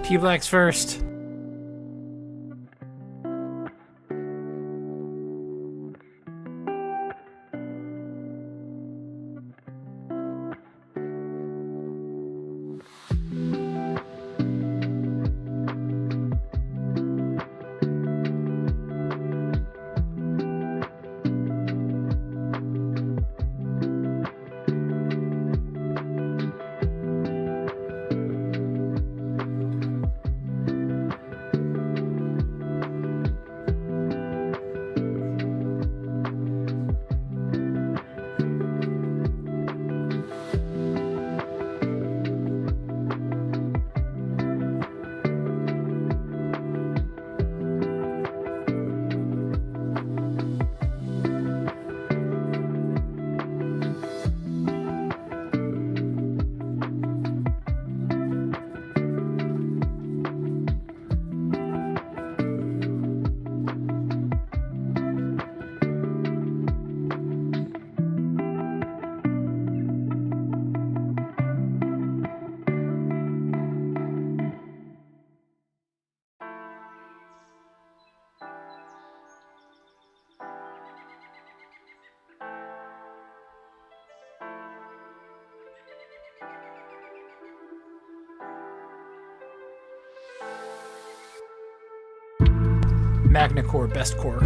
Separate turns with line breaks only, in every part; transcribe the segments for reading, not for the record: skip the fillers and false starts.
P-Black's first. Magna Core, best core.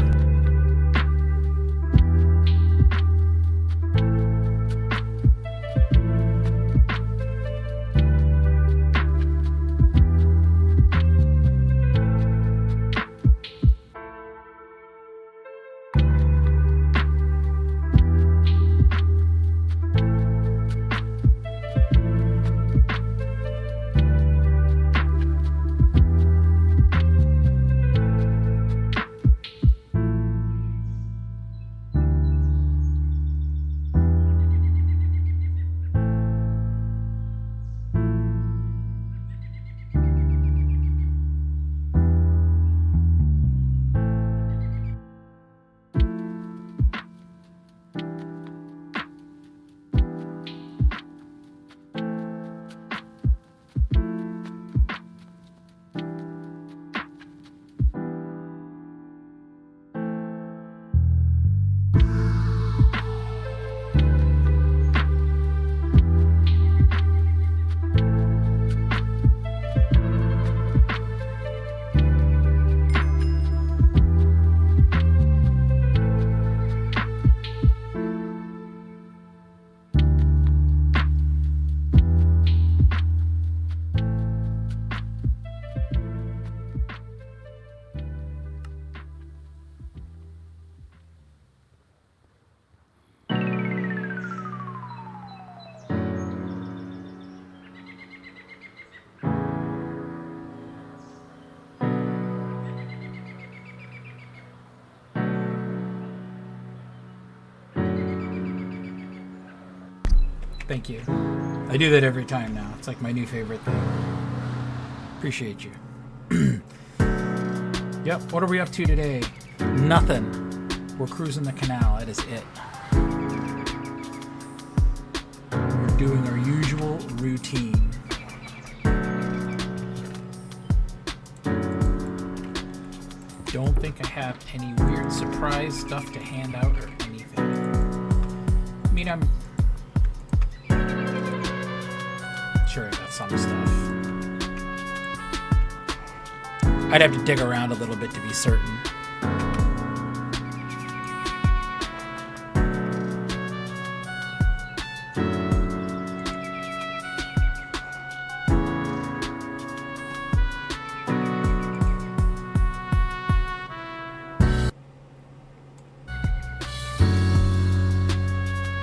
Thank you. I do that every time now. It's like my new favorite thing. Appreciate you. Yep, what are we up to today? Nothing. We're cruising the canal. That is it. We're doing our usual routine. Don't think I have any weird surprise stuff to hand out or anything. I mean, I'm sure I got some stuff. I'd have to dig around a little bit to be certain.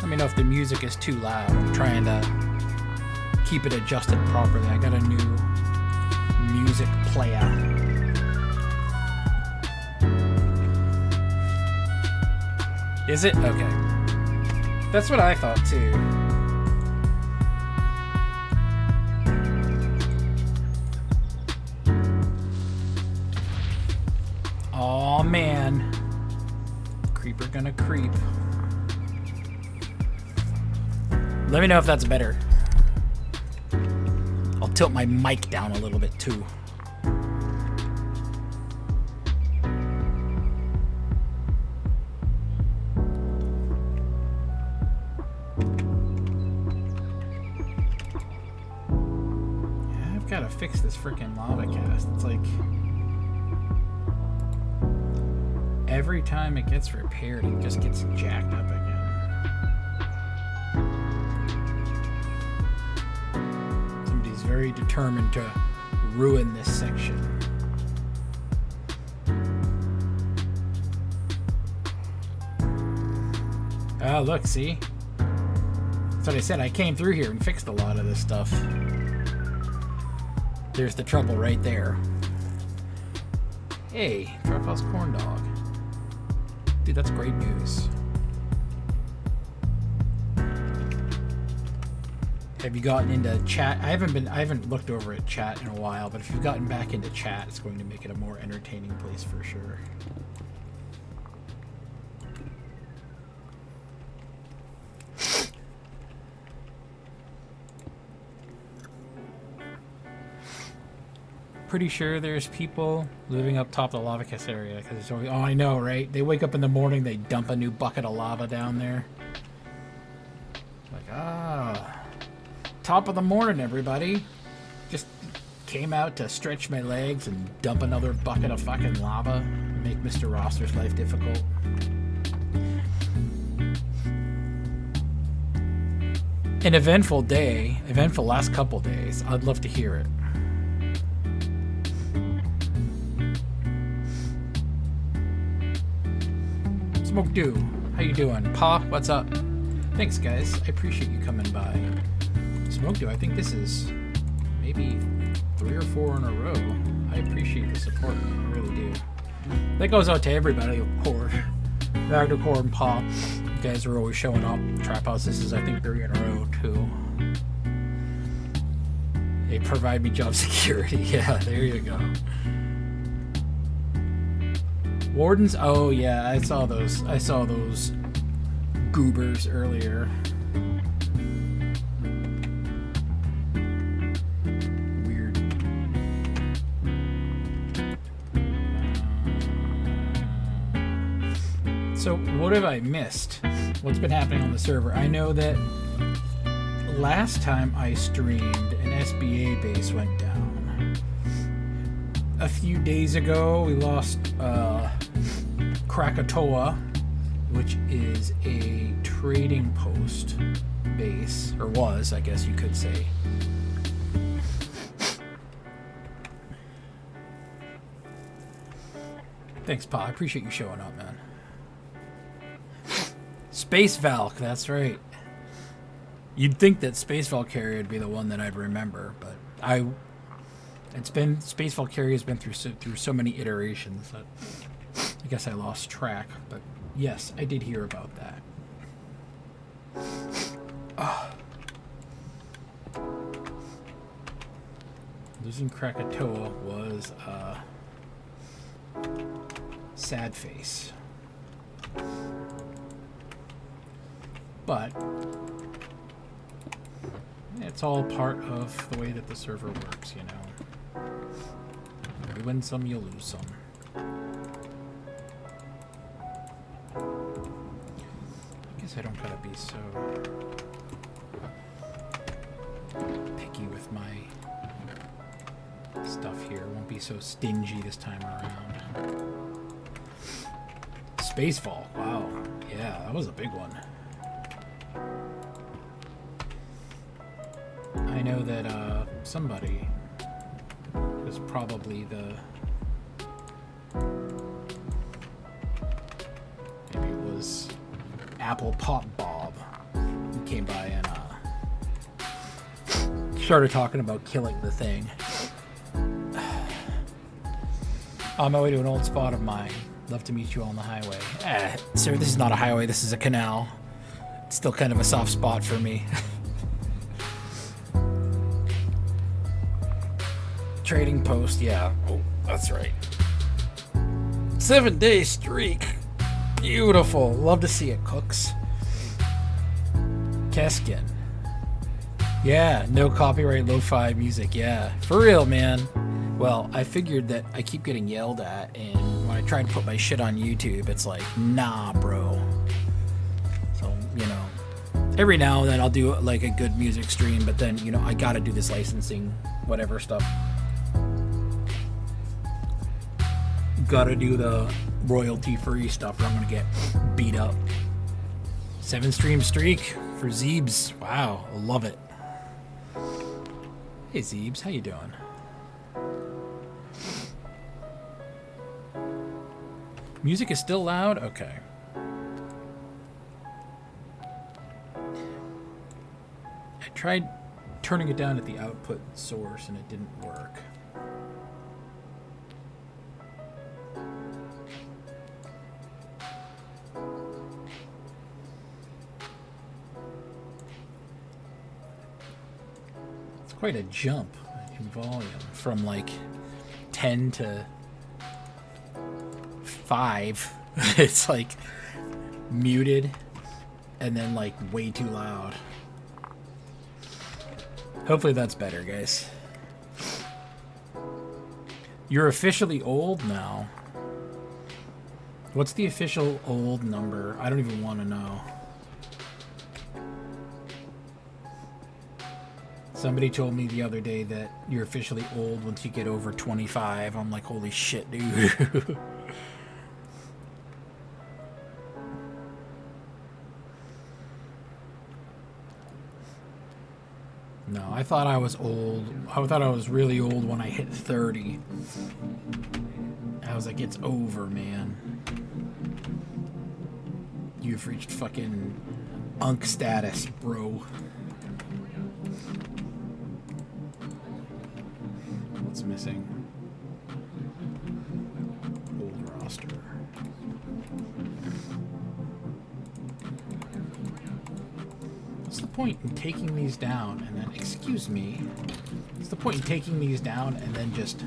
Let me know if the music is too loud. I'm trying to keep it adjusted properly. I got a new music player. Is it? Okay. That's what I thought too. Aw, man. Creeper gonna creep. Let me know if that's better. I'll tilt my mic down a little bit too. gotta fix this freaking lava cast. It's like every time it gets repaired, it just gets jacked up again. Somebody's very determined to ruin this section. Oh, look, see? That's what I said. I came through here and fixed a lot of this stuff. There's the trouble right there. Hey, Trap House Corn Dog. Dude, that's great news. Have you gotten into chat? I haven't looked over at chat in a while, but if you've gotten back into chat, it's going to make it a more entertaining place for sure. Pretty sure there's people living up top of the lava cast area because it's always, oh, I know, right? They wake up in the morning, they dump a new bucket of lava down there. Like, top of the morning, everybody. Just came out to stretch my legs and dump another bucket of fucking lava. Make Mr. Roster's life difficult. An eventful day, eventful last couple days. I'd love to hear it. Smoke Dew, how you doing? Pa, what's up? Thanks, guys. I appreciate you coming by. Smoke Dew, I think this is maybe 3 or 4 in a row. I appreciate the support. I really do. That goes out to everybody, of course. Ragnar and Pa, you guys are always showing up. Trap House, this is, I think, 3 in a row, too. They provide me job security. Yeah, there you go. Wardens, oh yeah, I saw those goobers earlier. Weird. So what have I missed? What's been happening on the server? I know that last time I streamed, an SBA base went down. A few days ago, we lost Krakatoa, which is a trading post base, or was, I guess you could say. Thanks, Pa. I appreciate you showing up, man. Space Valk, that's right. You'd think that Space Valkyrie would be the one that I'd remember, but Space Valkyrie has been through so many iterations that I guess I lost track. But yes, I did hear about that. Losing Krakatoa was sad face, but it's all part of the way that the server works, you know. You win some, you lose some. I guess I don't gotta be so picky with my stuff here. I won't be so stingy this time around. Spacefall, wow. Yeah, that was a big one. I know that somebody was probably maybe it was Apple Pop Bob who came by and started talking about killing the thing. On my way to an old spot of mine. Love to meet you on the highway. Sir, this is not a highway, this is a canal. It's still kind of a soft spot for me. Trading post, yeah. Oh, that's right. 7-day streak. Beautiful. Love to see it, Cooks. Keskin. Yeah, no copyright lo-fi music. Yeah, for real, man. Well, I figured that I keep getting yelled at, and when I try to put my shit on YouTube, it's like, nah, bro. So, you know, Every now and then I'll do like a good music stream, but then, you know, I gotta do this licensing, whatever stuff. Gotta do the royalty-free stuff or I'm gonna get beat up. 7-stream streak for Zeebs. Wow, I love it. Hey Zeebs, how you doing? Music is still loud? Okay. I tried turning it down at the output source and it didn't work. It's quite a jump in volume from like 10 to 5. It's like muted and then like way too loud. Hopefully that's better, guys. You're officially old now. What's the official old number? I don't even want to know. Somebody told me the other day that you're officially old once you get over 25. I'm like, holy shit, dude. No, I thought I was old. I thought I was really old when I hit 30. I was like, it's over, man. You've reached fucking unk status, bro. What's missing? Old roster. What's the point in taking these down and then, excuse me, what's the point in taking these down and then just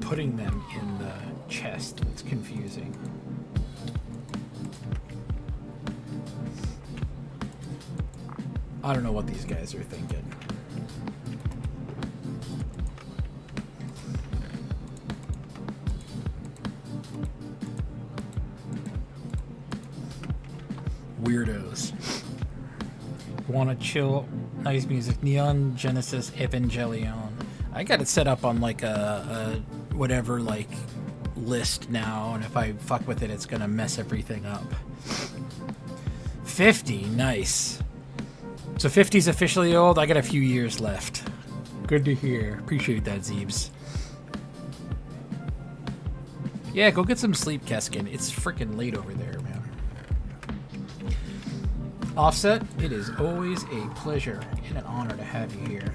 putting them in the chest? It's confusing. I don't know what these guys are thinking. Weirdos. Want to chill, nice music. Neon Genesis Evangelion. I got it set up on like a whatever like list now, and if I fuck with it, it's gonna mess everything up. 50, nice. So 50's officially old. I got a few years left. Good to hear. Appreciate that, Zeebs. Yeah, go get some sleep, Keskin. It's freaking late over there, man. Offset, it is always a pleasure and an honor to have you here.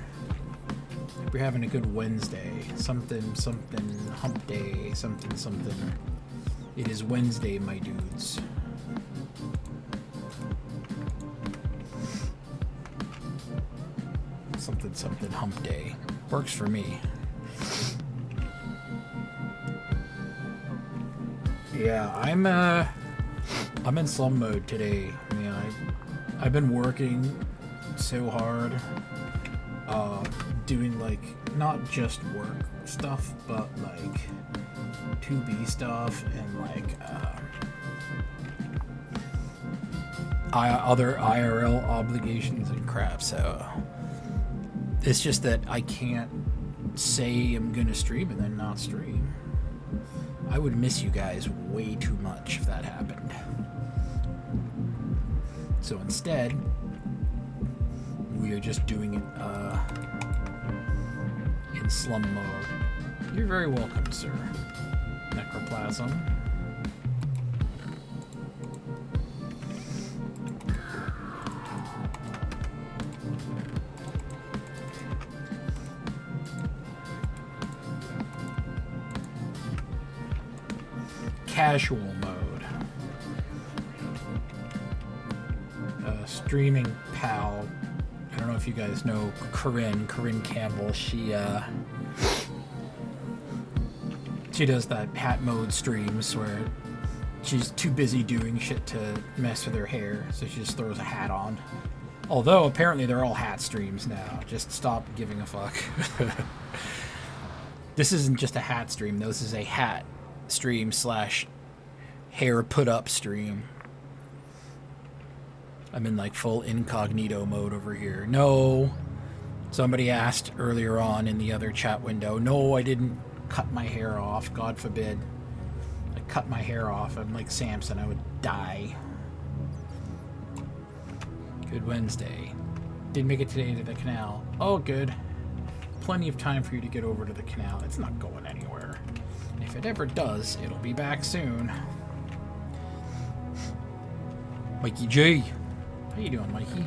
Hope you're having a good Wednesday. Something, hump day, something. It is Wednesday, my dudes. Something, hump day. Works for me. Yeah, I'm in slum mode today. Yeah, I've been working so hard, doing like not just work stuff, but like 2B stuff and like other IRL obligations and crap. So it's just that I can't say I'm gonna stream and then not stream. I would miss you guys way too much if that happened. So instead, we are just doing it in slum mode. You're very welcome, sir. Necroplasm. Casual mode. Streaming pal. I don't know if you guys know Corinne Campbell. She does that hat mode streams where she's too busy doing shit to mess with her hair, so she just throws a hat on. Although apparently they're all hat streams now. Just stop giving a fuck. This isn't just a hat stream. This is a hat stream / hair put up stream. I'm in like full incognito mode over here. No. Somebody asked earlier on in the other chat window. No, I didn't cut my hair off. God forbid. I cut my hair off. I'm like Samson. I would die. Good Wednesday. Didn't make it today to the canal. Oh, good. Plenty of time for you to get over to the canal. It's not going anywhere. If it ever does, it'll be back soon. Mikey J. How you doing, Mikey?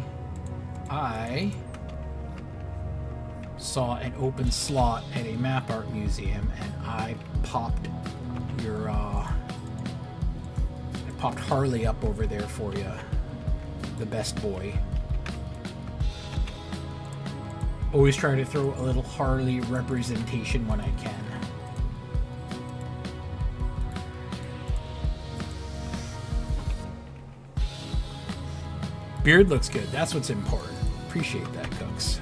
I saw an open slot at a map art museum, and I popped your I popped Harley up over there for you. The best boy. Always try to throw a little Harley representation when I can. Beard looks good. That's what's important. Appreciate that, Cooks.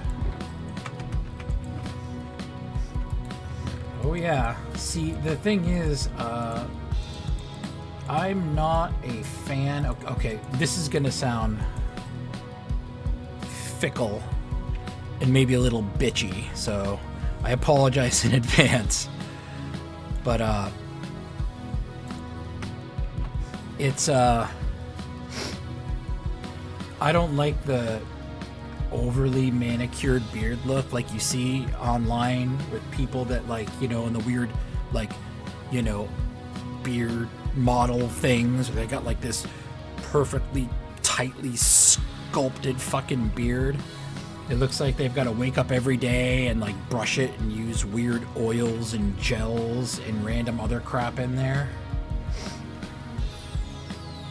Oh yeah. See, the thing is, I'm not a fan of... Okay, this is gonna sound fickle and maybe a little bitchy, so I apologize in advance. But, it's, I don't like the overly manicured beard look like you see online with people that, like, you know, in the weird, like, you know, beard model things. They got like this perfectly tightly sculpted fucking beard. It looks like they've got to wake up every day and like brush it and use weird oils and gels and random other crap in there.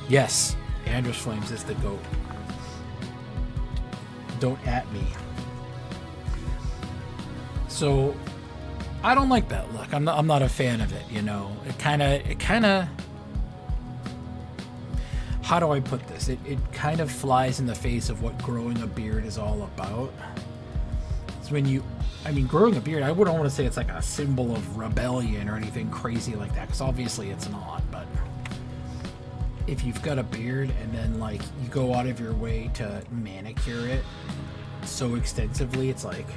Yes, Andrus Flames is the GOAT. Don't at me. So I don't like that look. I'm not a fan of it, you know. It kind of how do I put this? It kind of flies in the face of what growing a beard is all about. It's when you, I mean, growing a beard, I wouldn't want to say it's like a symbol of rebellion or anything crazy like that, because obviously it's not, but if you've got a beard and then like you go out of your way to manicure it so extensively, it's like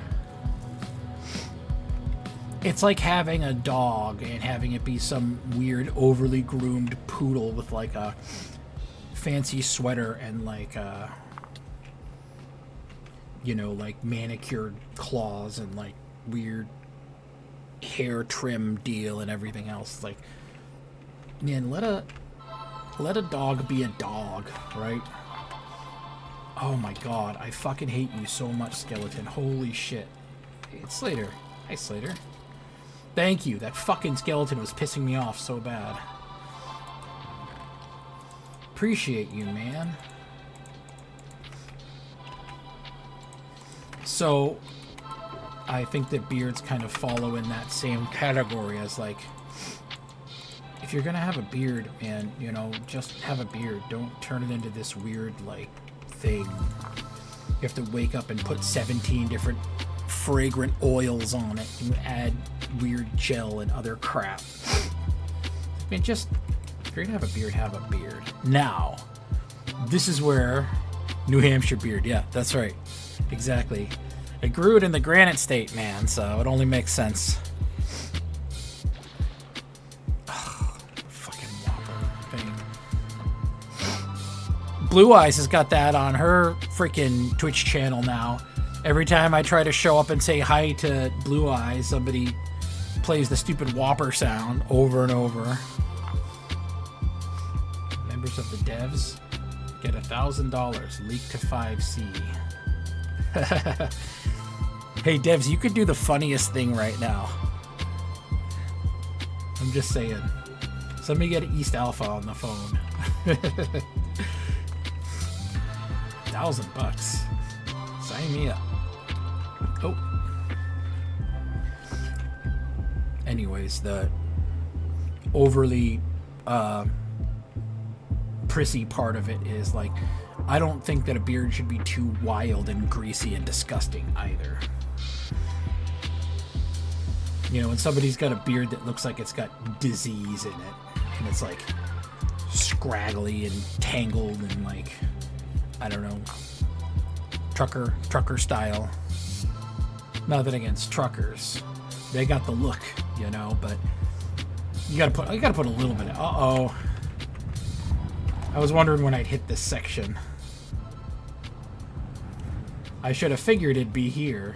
having a dog and having it be some weird overly groomed poodle with like a fancy sweater and like you know, like manicured claws and like weird hair trim deal and everything else. Like, man, let a dog be a dog, right? Oh my god, I fucking hate you so much, Skeleton. Holy shit. It's Slater. Hi, Slater. Thank you. That fucking skeleton was pissing me off so bad. Appreciate you, man. So, I think that beards kind of follow in that same category as, like, if you're gonna have a beard, man, you know, just have a beard. Don't turn it into this weird, like, thing. You have to wake up and put 17 different fragrant oils on it and add weird gel and other crap. I mean, just, if you're gonna have a beard, have a beard. Now, this is where New Hampshire beard, yeah, that's right. Exactly. I grew it in the Granite State, man, so it only makes sense. Ugh, fucking Whopper thing. Blue Eyes has got that on her freaking Twitch channel now. Every time I try to show up and say hi to Blue Eyes, somebody plays the stupid Whopper sound over and over. Members of the devs get $1,000 leaked to 5C. Hey devs, you could do the funniest thing right now. I'm just saying. Somebody get East Alpha on the phone. $1,000. Sign me up. Oh. Anyways, the overly prissy part of it is like, I don't think that a beard should be too wild and greasy and disgusting either. You know, when somebody's got a beard that looks like it's got disease in it, and it's like scraggly and tangled and like, I don't know, trucker style. Nothing against truckers. They got the look, you know, but you gotta put a little bit of, uh-oh. I was wondering when I'd hit this section. I should have figured it'd be here.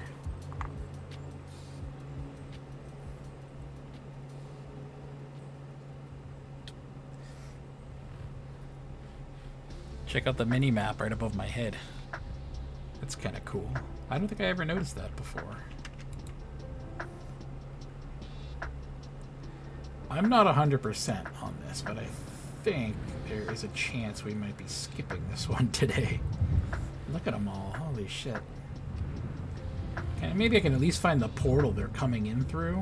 Check out the mini map right above my head. That's kind of cool. I don't think I ever noticed that before. I'm not 100% on this, but I think there is a chance we might be skipping this one today. Look at them all. Holy shit. Okay, maybe I can at least find the portal they're coming in through.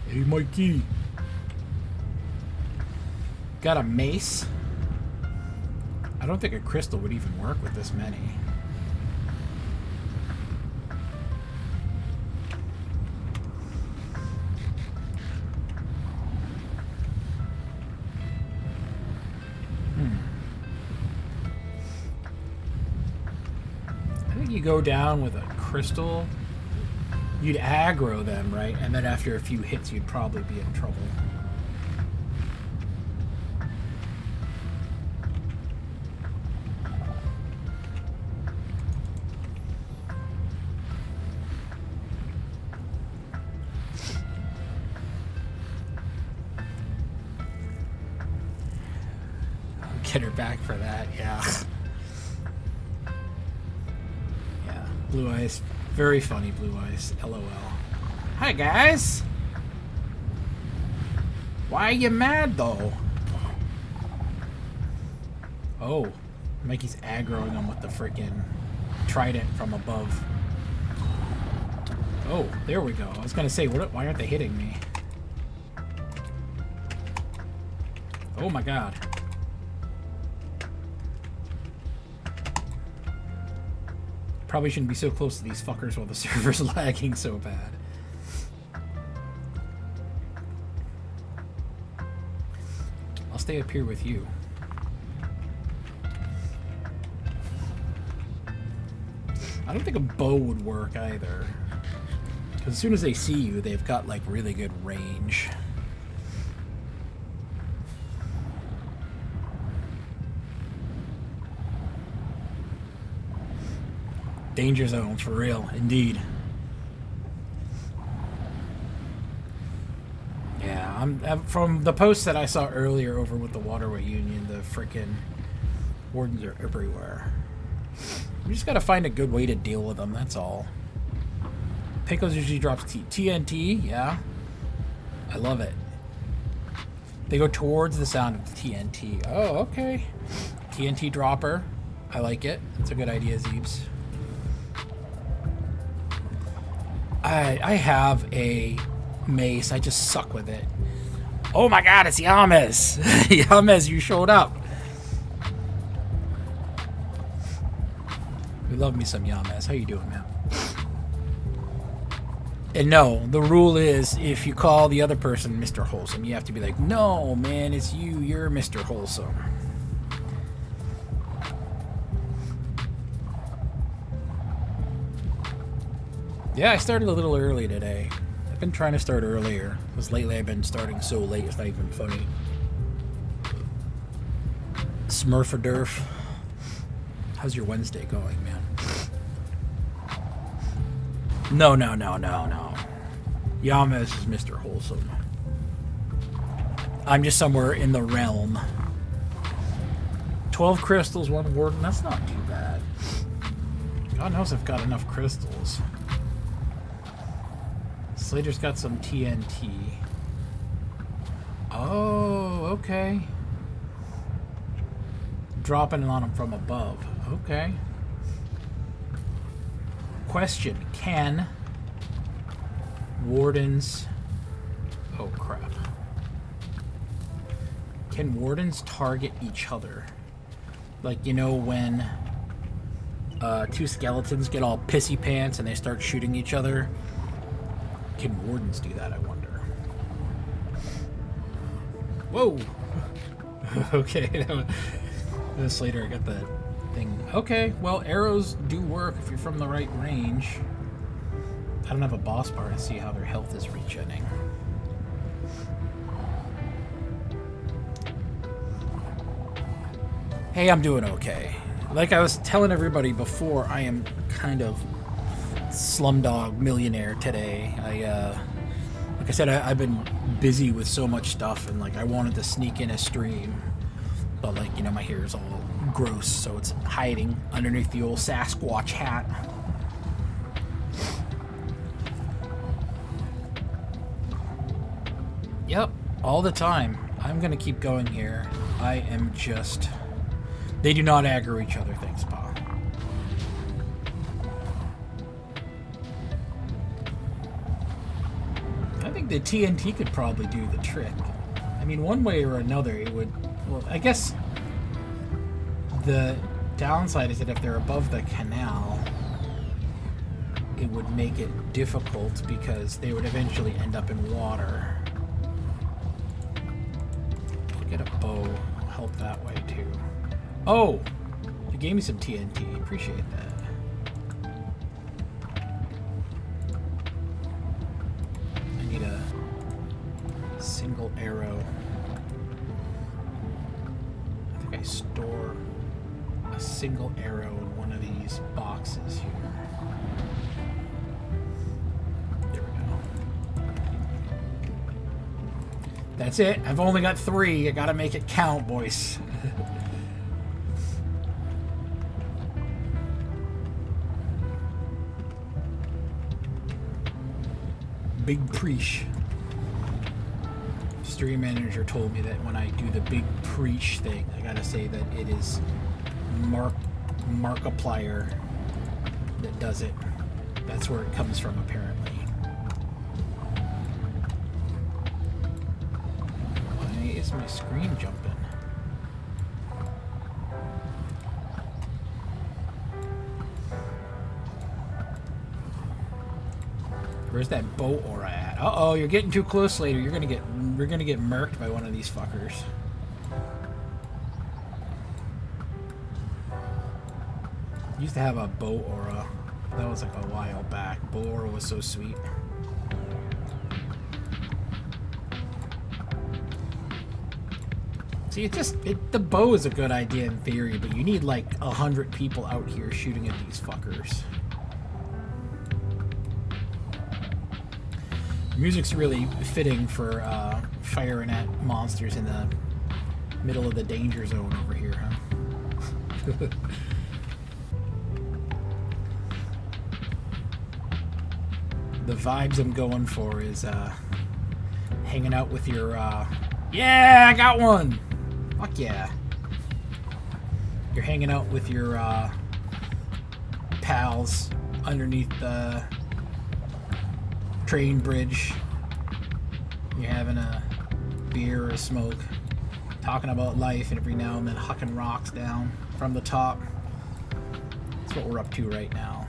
Hey, Mikey. Got a mace. I don't think a crystal would even work with this many. I think you go down with a crystal. You'd aggro them, right? And then after a few hits, you'd probably be in trouble. Get her back for that, yeah. Yeah, blue eyes. Very funny, blue eyes. LOL. Hi, guys! Why are you mad, though? Oh, Mikey's aggroing them with the freaking trident from above. Oh, there we go. I was gonna say, why aren't they hitting me? Oh my god. Probably shouldn't be so close to these fuckers while the server's lagging so bad. I'll stay up here with you. I don't think a bow would work either. Because as soon as they see you, they've got like really good range. Danger zones, for real, indeed. Yeah, I'm from the posts that I saw earlier over with the Waterway Union, the frickin' wardens are everywhere. We just gotta find a good way to deal with them, that's all. Pickles usually drops TNT, yeah. I love it. They go towards the sound of the TNT. Oh, okay. TNT dropper. I like it. That's a good idea, Zeebs. I have a mace. I just suck with it. Oh my god, it's Yames! Yames, you showed up. We love me some Yames. How you doing, man? And no, the rule is if you call the other person Mr. Wholesome, you have to be like, no, man, it's you. You're Mr. Wholesome. Yeah, I started a little early today. I've been trying to start earlier, because lately I've been starting so late, it's not even funny. Smurfadurf. How's your Wednesday going, man? No. Yames is Mr. Wholesome. I'm just somewhere in the realm. 12 crystals, 1 warden, that's not too bad. God knows I've got enough crystals. Slater's got some TNT. Oh, okay. Dropping on him from above. Okay. Question. Can wardens... Oh, crap. Can wardens target each other? Like, you know when 2 skeletons get all pissy pants and they start shooting each other? Can wardens do that, I wonder? Whoa! Okay, that was later. I got the thing. Okay, well, arrows do work if you're from the right range. I don't have a boss bar to see how their health is regenerating. Hey, I'm doing okay. Like I was telling everybody before, I am kind of slumdog millionaire today. Like I said, I've been busy with so much stuff, and like I wanted to sneak in a stream, but like, you know, my hair is all gross, so it's hiding underneath the old Sasquatch hat. Yep, all the time. I'm gonna keep going here. I am just... They do not aggro each other, thanks, Pa. I think the TNT could probably do the trick. I mean, one way or another, it would... Well, I guess the downside is that if they're above the canal, it would make it difficult because they would eventually end up in water. Get a bow. It'll help that way, too. Oh! You gave me some TNT. Appreciate that. I need a single arrow. I think I store a single arrow in one of these boxes here. There we go. That's it. I've only got 3. I gotta make it count, boys. Big preach. Stream manager told me that when I do the big preach thing, I gotta say that it is Markiplier that does it. That's where it comes from, apparently. Why is my screen jumping? Where's that bow aura at? Uh-oh, you're getting too close later. You're gonna get murked by one of these fuckers. Used to have a bow aura. That was like a while back. Bow aura was so sweet. See, the bow is a good idea in theory, but you need like 100 people out here shooting at these fuckers. Music's really fitting for firing at monsters in the middle of the danger zone over here, huh? The vibes I'm going for is hanging out with your... Yeah, I got one! Fuck yeah. You're hanging out with your pals underneath the train bridge. You're having a beer or a smoke, talking about life, and every now and then hucking rocks down from the top. That's what we're up to right now.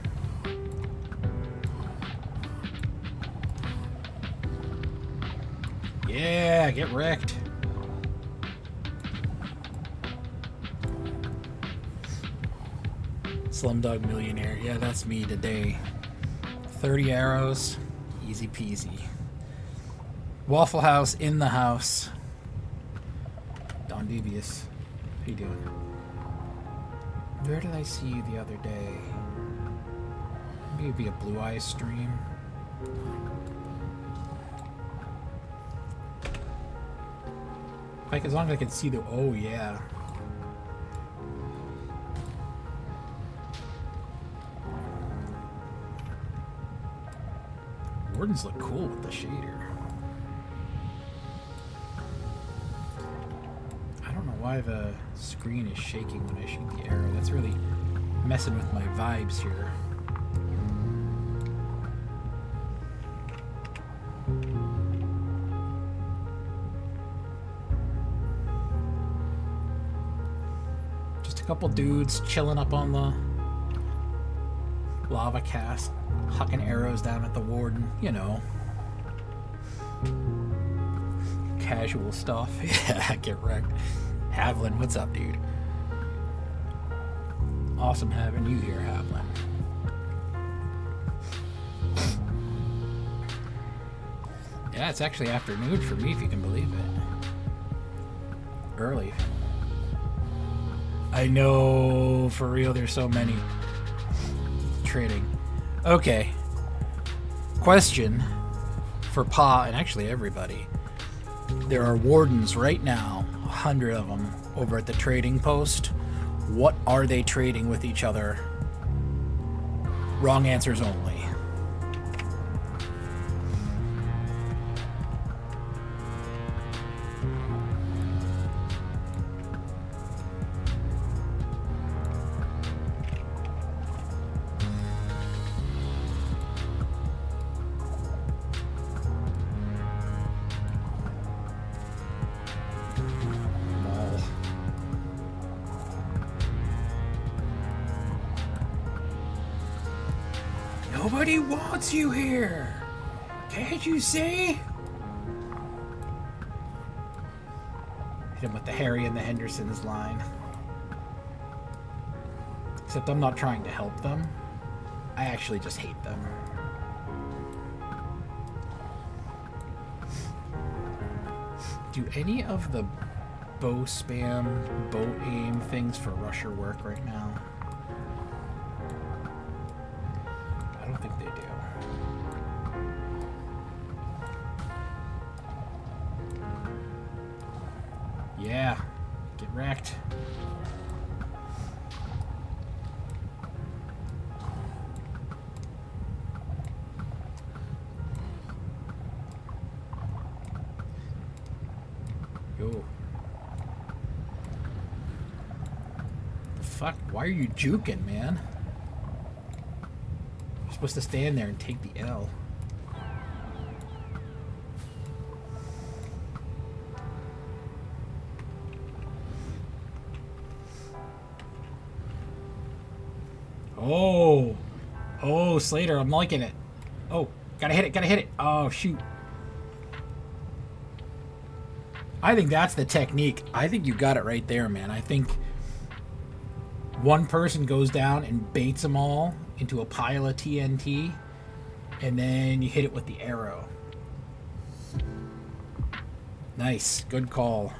Yeah, get wrecked. Slumdog Millionaire. Yeah, that's me today. 30 arrows. Easy peasy. Waffle House in the house. Don Devious. How you doing? Where did I see you the other day? Maybe it'd be a Blue Eyes stream. Like, as long as I can see the... Oh, yeah. Wardens look cool with the shader. I don't know why the screen is shaking when I shoot the arrow. That's really messing with my vibes here. Just a couple dudes chilling up on the lava cast, hucking arrows down at the warden, you know. Casual stuff. Yeah, get wrecked. Havlin, what's up, dude? Awesome having you here, Havlin. Yeah, it's actually afternoon for me, if you can believe it. Early. I know, for real, there's so many. Trading. Okay. Question for Pa, and actually everybody. There are wardens right now, 100 of them, over at the trading post. What are they trading with each other? Wrong answers only. Nobody wants you here. Can't you see? Hit him with the Harry and the Hendersons line. Except I'm not trying to help them. I actually just hate them. Do any of the bow spam, bow aim things for Rusher work right now? I don't think they do. Yeah, get wrecked. Yo. The fuck? Why are you juking, man? You're supposed to stand there and take the L. Oh. Oh, Slater, I'm liking it. Oh, gotta hit it, gotta hit it. Oh, shoot. I think that's the technique. I think you got it right there, man. I think one person goes down and baits them all into a pile of TNT, and then you hit it with the arrow. Nice. Good call.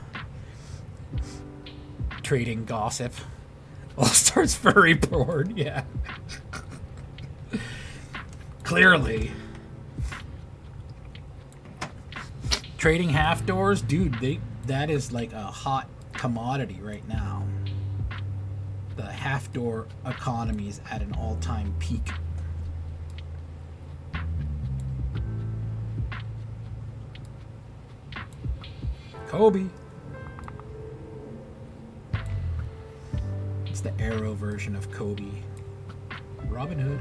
Trading gossip. All-Stars furry board, yeah. Clearly. Trading half doors, dude, that is like a hot commodity right now. The half door economy is at an all-time peak. Kobe. It's the arrow version of Kobe. Robin Hood.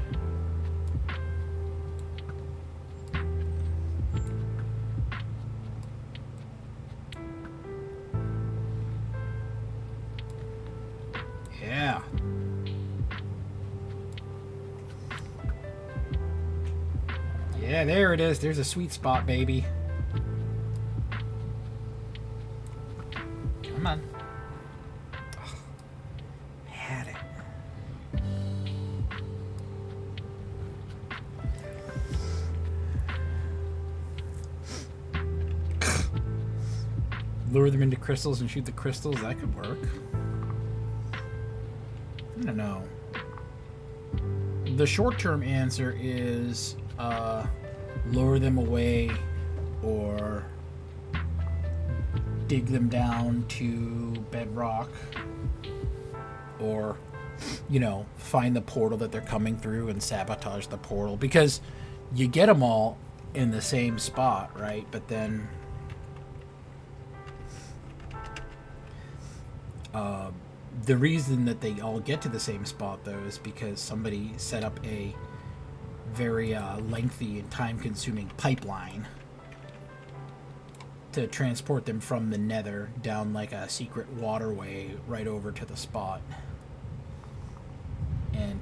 Yeah. Yeah, there it is. There's a sweet spot, baby. Come on. Oh, had it. Lure them into crystals and shoot the crystals. That could work. I don't know. The short-term answer is lure them away or dig them down to bedrock or, you know, find the portal that they're coming through and sabotage the portal. Because you get them all in the same spot, right? But then the reason that they all get to the same spot, though, is because somebody set up a very lengthy and time-consuming pipeline to transport them from the nether down like a secret waterway right over to the spot. And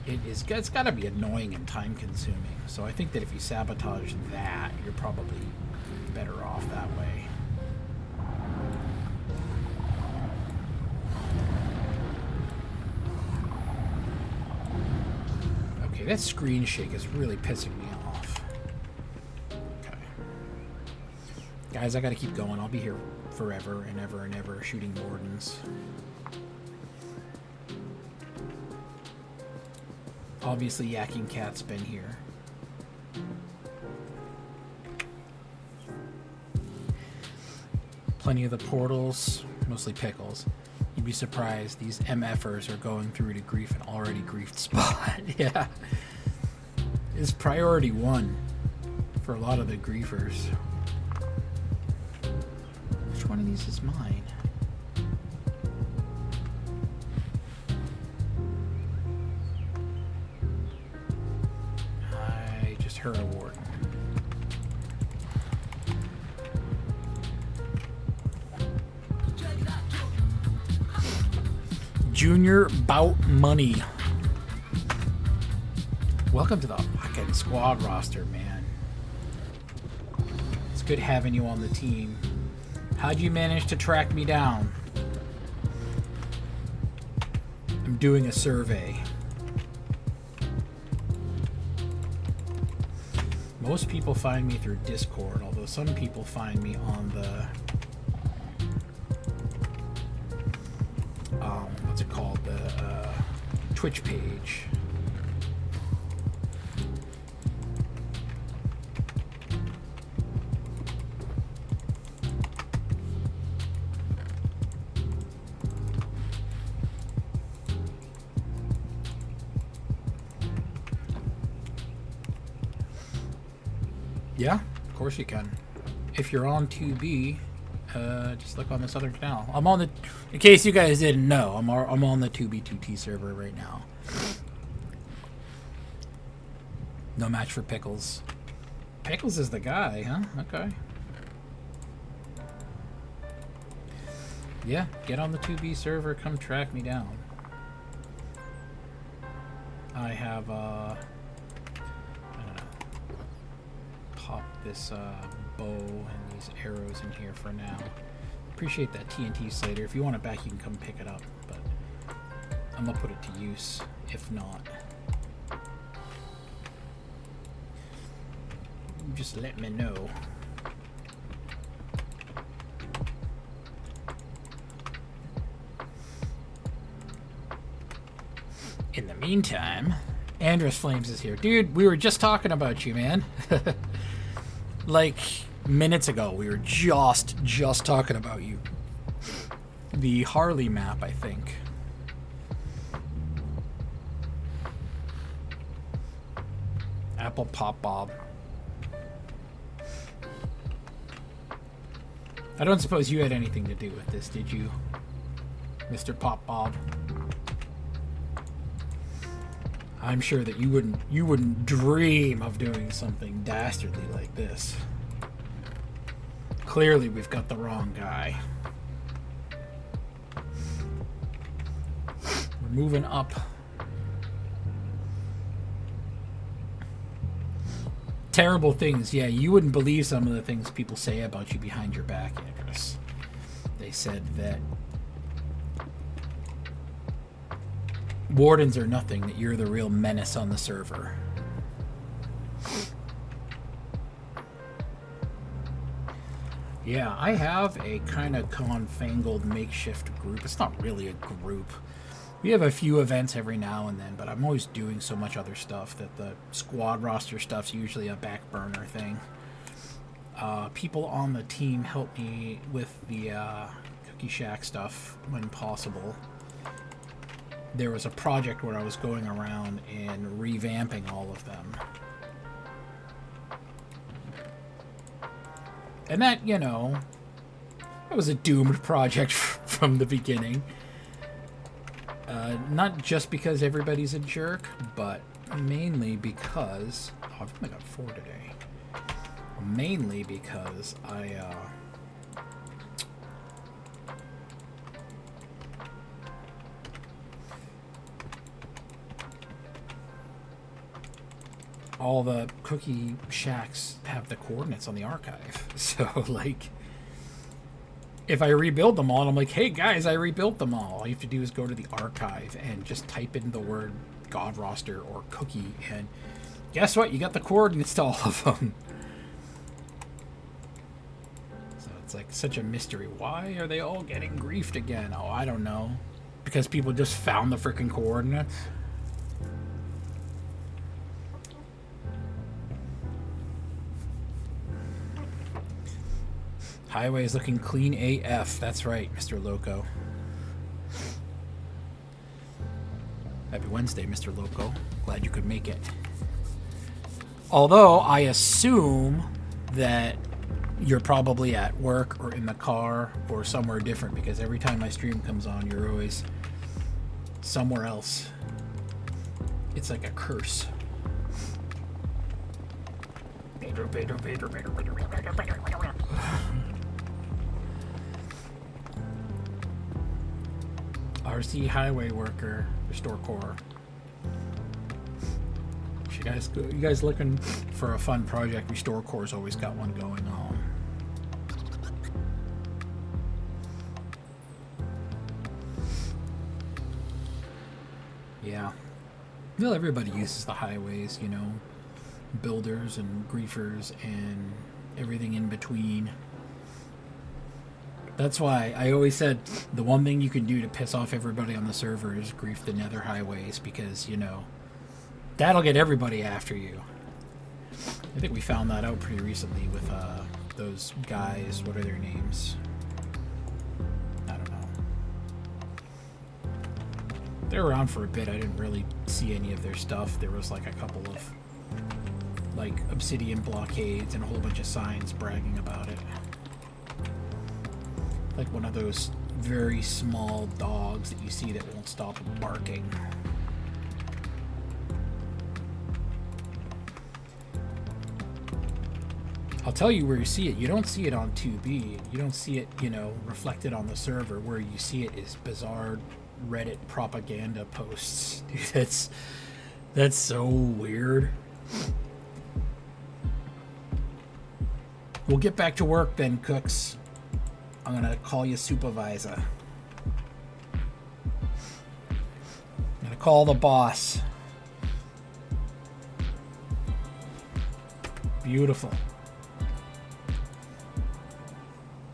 it's got to be annoying and time consuming. So I think that if you sabotage that, you're probably better off that way. Okay, that screen shake is really pissing me off. Okay. Guys, I gotta keep going. I'll be here forever and ever and ever shooting wardens. Obviously, Yakking Cat's been here. Plenty of the portals, mostly pickles. You'd be surprised, these MFers are going through to grief an already griefed spot. Yeah. It's priority 1 for a lot of the griefers. Which one of these is mine? I just heard a warden. Junior Bout Money. Welcome to the fucking squad roster, man. It's good having you on the team. How'd you manage to track me down? I'm doing a survey. Most people find me through Discord, although some people find me on the what's it called, the Twitch page. Yeah, of course you can. If you're on 2B, just look on this other channel. I'm on the, in case you guys didn't know, I'm on the 2B2T server right now. No match for Pickles. Pickles is the guy, huh? Okay. Yeah, get on the 2B server, come track me down. I have, I don't know, pop this bow and these arrows in here for now. Appreciate that TNT Slater. If you want it back, you can come pick it up, but I'm gonna put it to use if not. Just let me know. In the meantime, Andrus Flames is here. Dude, we were just talking about you, man. Like minutes ago, we were just talking about you. The Harley map, I think. Apple Pop Bob. I don't suppose you had anything to do with this, did you, Mr. Pop Bob? I'm sure that you wouldn't dream of doing something dastardly like this. Clearly, we've got the wrong guy. We're moving up. Terrible things. Yeah, you wouldn't believe some of the things people say about you behind your back, Andrus. They said that wardens are nothing, that you're the real menace on the server. Yeah, I have a kind of confangled makeshift group. It's not really a group. We have a few events every now and then, but I'm always doing so much other stuff that the squad roster stuff's usually a back burner thing. People on the team help me with the Cookie Shack stuff when possible. There was a project where I was going around and revamping all of them. And that, you know, it was a doomed project from the beginning. Not just because everybody's a jerk, but mainly because... Oh, I've only got 4 today. Mainly because all the cookie shacks have the coordinates on the archive. So, like, if I rebuild them all, and I'm like, hey, guys, I rebuilt them all you have to do is go to the archive and just type in the word Godroster or cookie, and guess what? You got the coordinates to all of them. So it's like such a mystery. Why are they all getting griefed again? Oh, I don't know. Because people just found the freaking coordinates. Highway is looking clean AF. That's right, Mr. Loco. Happy Wednesday, Mr. Loco. Glad you could make it. Although, I assume that you're probably at work or in the car or somewhere different, because every time my stream comes on, you're always somewhere else. It's like a curse. RC highway worker, restore core. You guys looking for a fun project? Restore Core's always got one going on. Yeah. Well, everybody uses the highways, you know. Builders and griefers and everything in between. That's why I always said the one thing you can do to piss off everybody on the server is grief the nether highways, because, you know, that'll get everybody after you. I think we found that out pretty recently with those guys. What are their names? I don't know. They were around for a bit. I didn't really see any of their stuff. There was like a couple of like obsidian blockades and a whole bunch of signs bragging about it. Like one of those very small dogs that you see that won't stop barking. I'll tell you where you see it. You don't see it on 2B. You don't see it, you know, reflected on the server. Where you see it is bizarre Reddit propaganda posts. Dude, that's so weird. We'll get back to work then, cooks. I'm gonna call you supervisor. I'm gonna call the boss. Beautiful.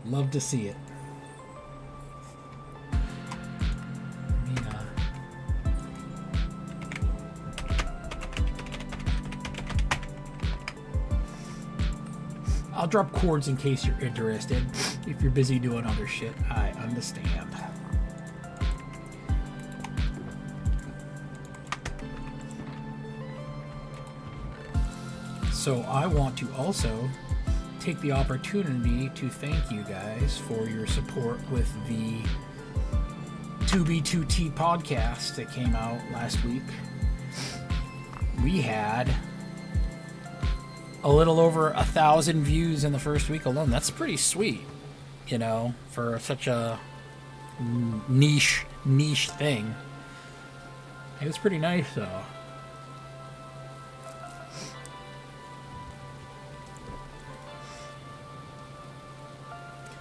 Love to see it. I'll drop chords in case you're interested. If you're busy doing other shit, I understand. So I want to also take the opportunity to thank you guys for your support with the 2B2T podcast that came out last week. We had a little over 1,000 views in the first week alone. That's pretty sweet, you know, for such a niche thing. It was pretty nice, though.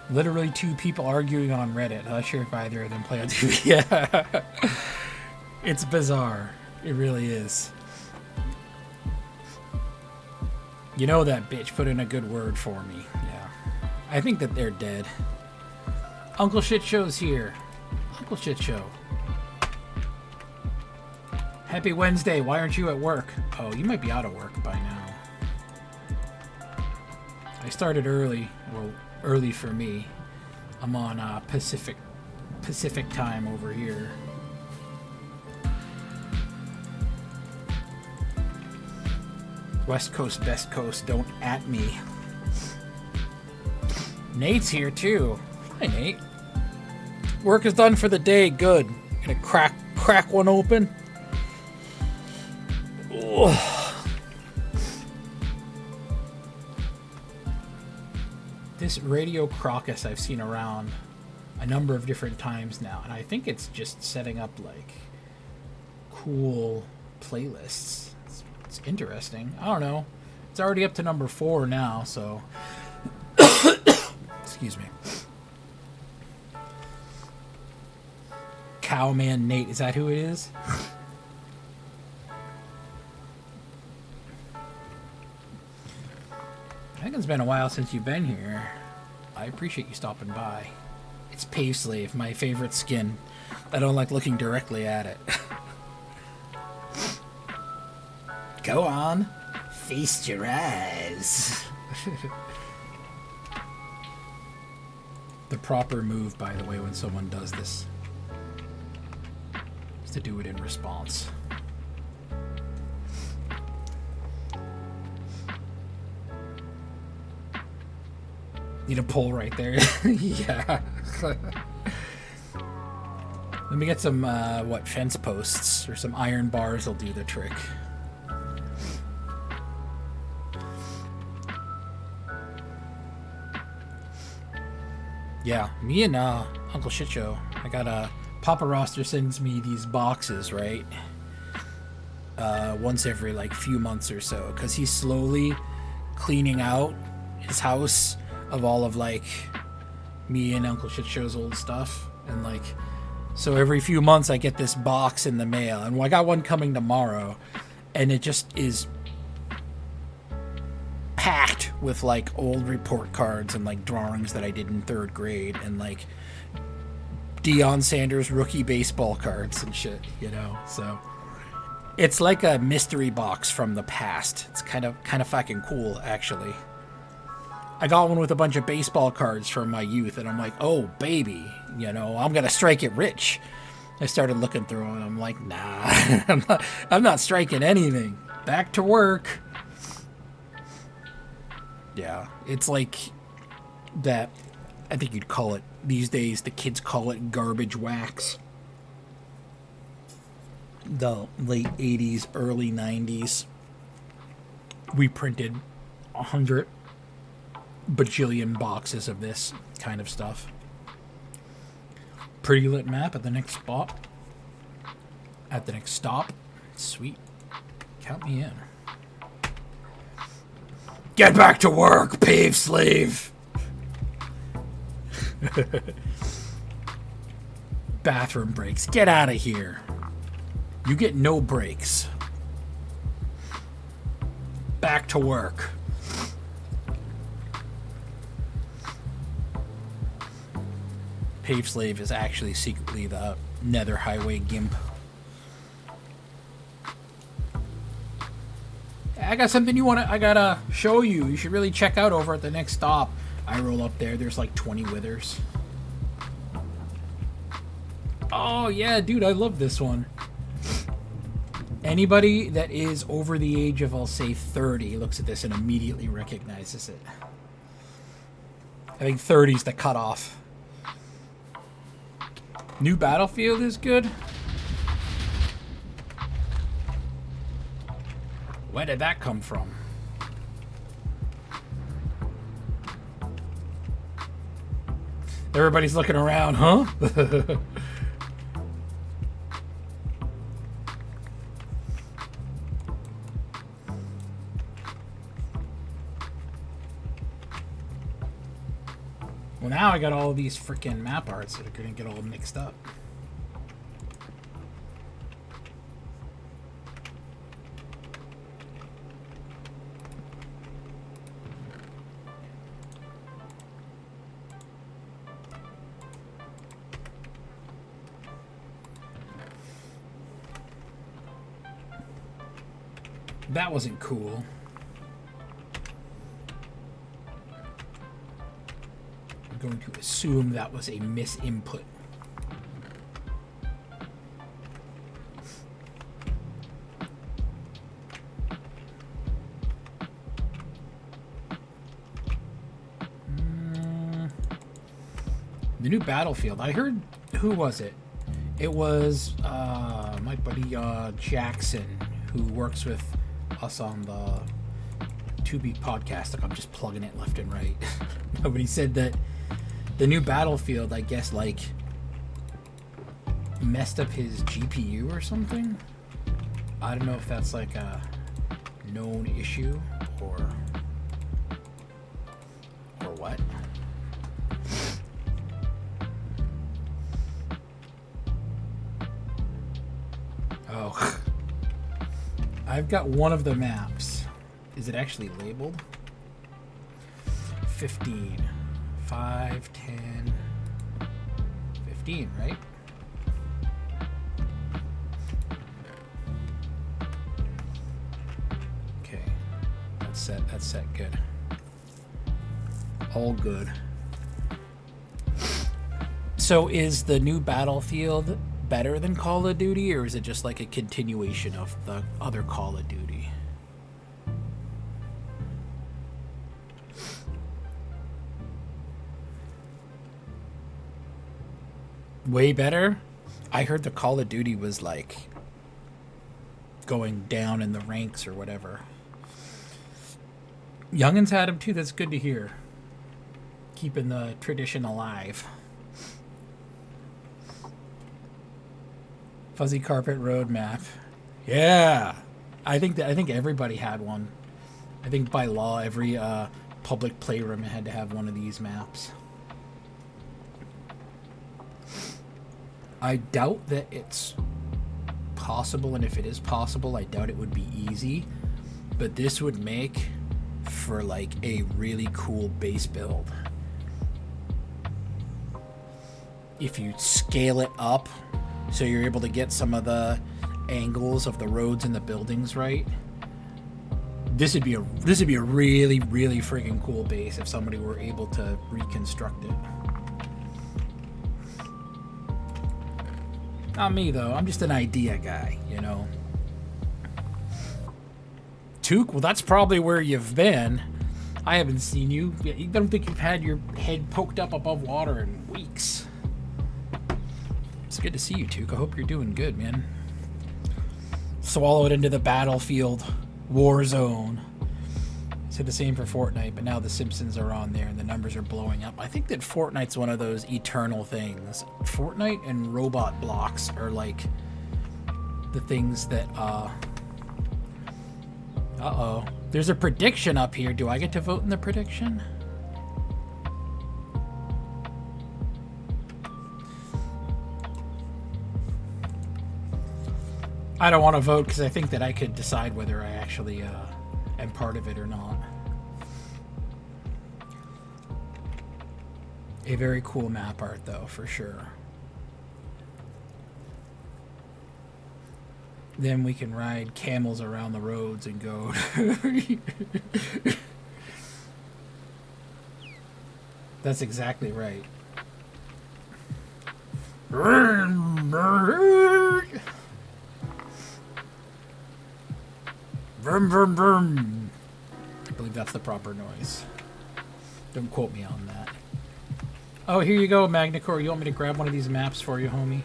Literally 2 people arguing on Reddit. I'm not sure if either of them play on TV. Yeah. It's bizarre. It really is. You know that bitch put in a good word for me. Yeah. I think that they're dead. Uncle Shitshow's here. Uncle Shitshow. Happy Wednesday. Why aren't you at work? Oh, you might be out of work by now. I started early. Well, early for me. I'm on Pacific time over here. West Coast, best coast, don't at me. Nate's here too. Hi, Nate. Work is done for the day. Good. Gonna crack one open. Ugh. This Radio Crocus I've seen around a number of different times now, and I think it's just setting up like cool playlists. It's It's interesting. I don't know. It's already up to number 4 now, so... Excuse me. Cowman Nate, is that who it is? I think it's been a while since you've been here. I appreciate you stopping by. It's Pave Slave, my favorite skin. I don't like looking directly at it. Go on. Feast your eyes. The proper move, by the way, when someone does this is to do it in response. Need a pole right there. Yeah. Let me get some, fence posts or some iron bars will do the trick. Yeah, me and Uncle Shitshow, I got Papa Roster sends me these boxes, right? Once every like few months or so, because he's slowly cleaning out his house of all of like me and Uncle Shitshow's old stuff, and like so every few months I get this box in the mail, and I got one coming tomorrow, and it just is packed with like old report cards and like drawings that I did in 3rd grade and like Deion Sanders rookie baseball cards and shit, you know. So it's like a mystery box from the past. It's kind of fucking cool, actually. I got one with a bunch of baseball cards from my youth, and I'm like, oh baby, you know, I'm gonna strike it rich. I started looking through them, and I'm like, nah, I'm not striking anything. Back to work. Yeah, it's like that. I think you'd call it these days. The kids call it garbage wax. The late 80s, early 90s. We printed 100 bajillion boxes of this kind of stuff. Pretty lit map at the next spot. At the next stop. Sweet. Count me in. Get back to work, Pave Slave! Bathroom breaks. Get out of here. You get no breaks. Back to work. Pave Slave is actually secretly the Nether Highway Gimp. I got something I gotta show you. You should really check out over at the next stop. I roll up there. There's like 20 withers. Oh, yeah, dude, I love this one. Anybody that is over the age of, I'll say, 30 looks at this and immediately recognizes it. I think 30's the cutoff. New Battlefield is good. Where did that come from? Everybody's looking around, huh? Well, now I got all these freaking map arts that are going to get all mixed up. That wasn't cool. I'm going to assume that was a misinput. The new Battlefield. I heard, who was it? It was my buddy Jackson, who works with us on the 2B podcast. Like, I'm just plugging it left and right. But he said that the new Battlefield, I guess, like, messed up his GPU or something. I don't know if that's like a known issue or what? Oh. I've got one of the maps. Is it actually labeled? 15. 5, 10, 15, right? Okay. That's set good. All good. So is the new Battlefield better than Call of Duty, or is it just like a continuation of the other Call of Duty? Way better? I heard the Call of Duty was like going down in the ranks or whatever. Youngins had him too. That's good to hear. Keeping the tradition alive. Fuzzy Carpet Road map. Yeah. I think everybody had one. I think by law every public playroom had to have one of these maps. I doubt that it's possible, and if it is possible, I doubt it would be easy. But this would make for like a really cool base build. If you scale it up so you're able to get some of the angles of the roads and the buildings right, this would be a really, really friggin' cool base if somebody were able to reconstruct it. Not me, though. I'm just an idea guy, you know. Took? Well, that's probably where you've been. I haven't seen you. I don't think you've had your head poked up above water in weeks. It's good to see you, Took. I hope you're doing good, man. Swallowed into the battlefield war zone. Said the same for Fortnite, but now the Simpsons are on there and the numbers are blowing up. I think that Fortnite's one of those eternal things. Fortnite and robot blocks are like the things that uh-oh. There's a prediction up here. Do I get to vote in the prediction? I don't want to vote because I think that I could decide whether I actually am part of it or not. A very cool map art, though, for sure. Then we can ride camels around the roads and go. That's exactly right. Vroom, vroom, vroom. I believe that's the proper noise. Don't quote me on that. Oh, here you go, Magnacore. You want me to grab one of these maps for you, homie?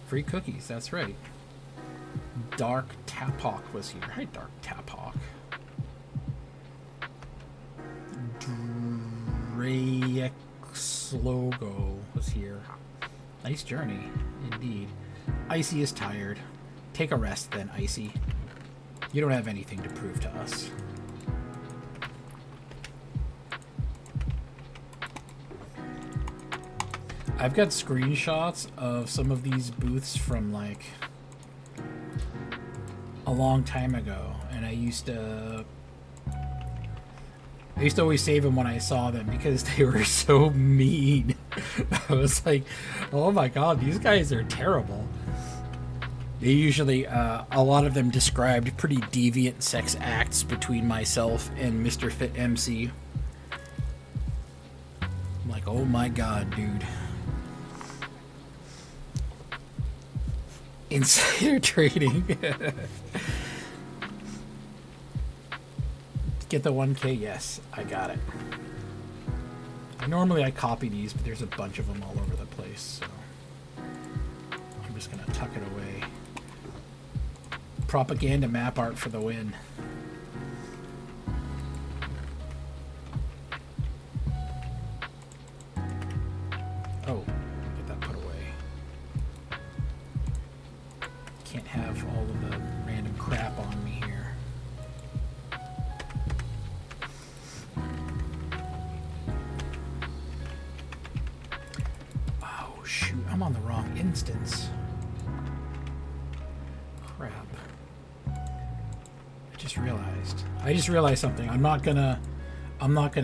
Free cookies, that's right. Dark Taphawk was here. Hi, Dark Taphawk. Drex Logo was here. Nice journey, indeed. Icy is tired. Take a rest then, Icy. You don't have anything to prove to us. I've got screenshots of some of these booths from like a long time ago, and I used to always save them when I saw them because they were so mean. I was like, oh my god, these guys are terrible. They usually, a lot of them described pretty deviant sex acts between myself and Mr. Fit MC. I'm like, oh my god, dude. Insider trading. Get the 1K? Yes, I got it. Normally I copy these, but there's a bunch of them all over the place, so I'm just gonna tuck it away. Propaganda map art for the win. Oh, get that put away. Can't have all of the random crap on on the wrong instance. Crap. I just realized something. I'm not gonna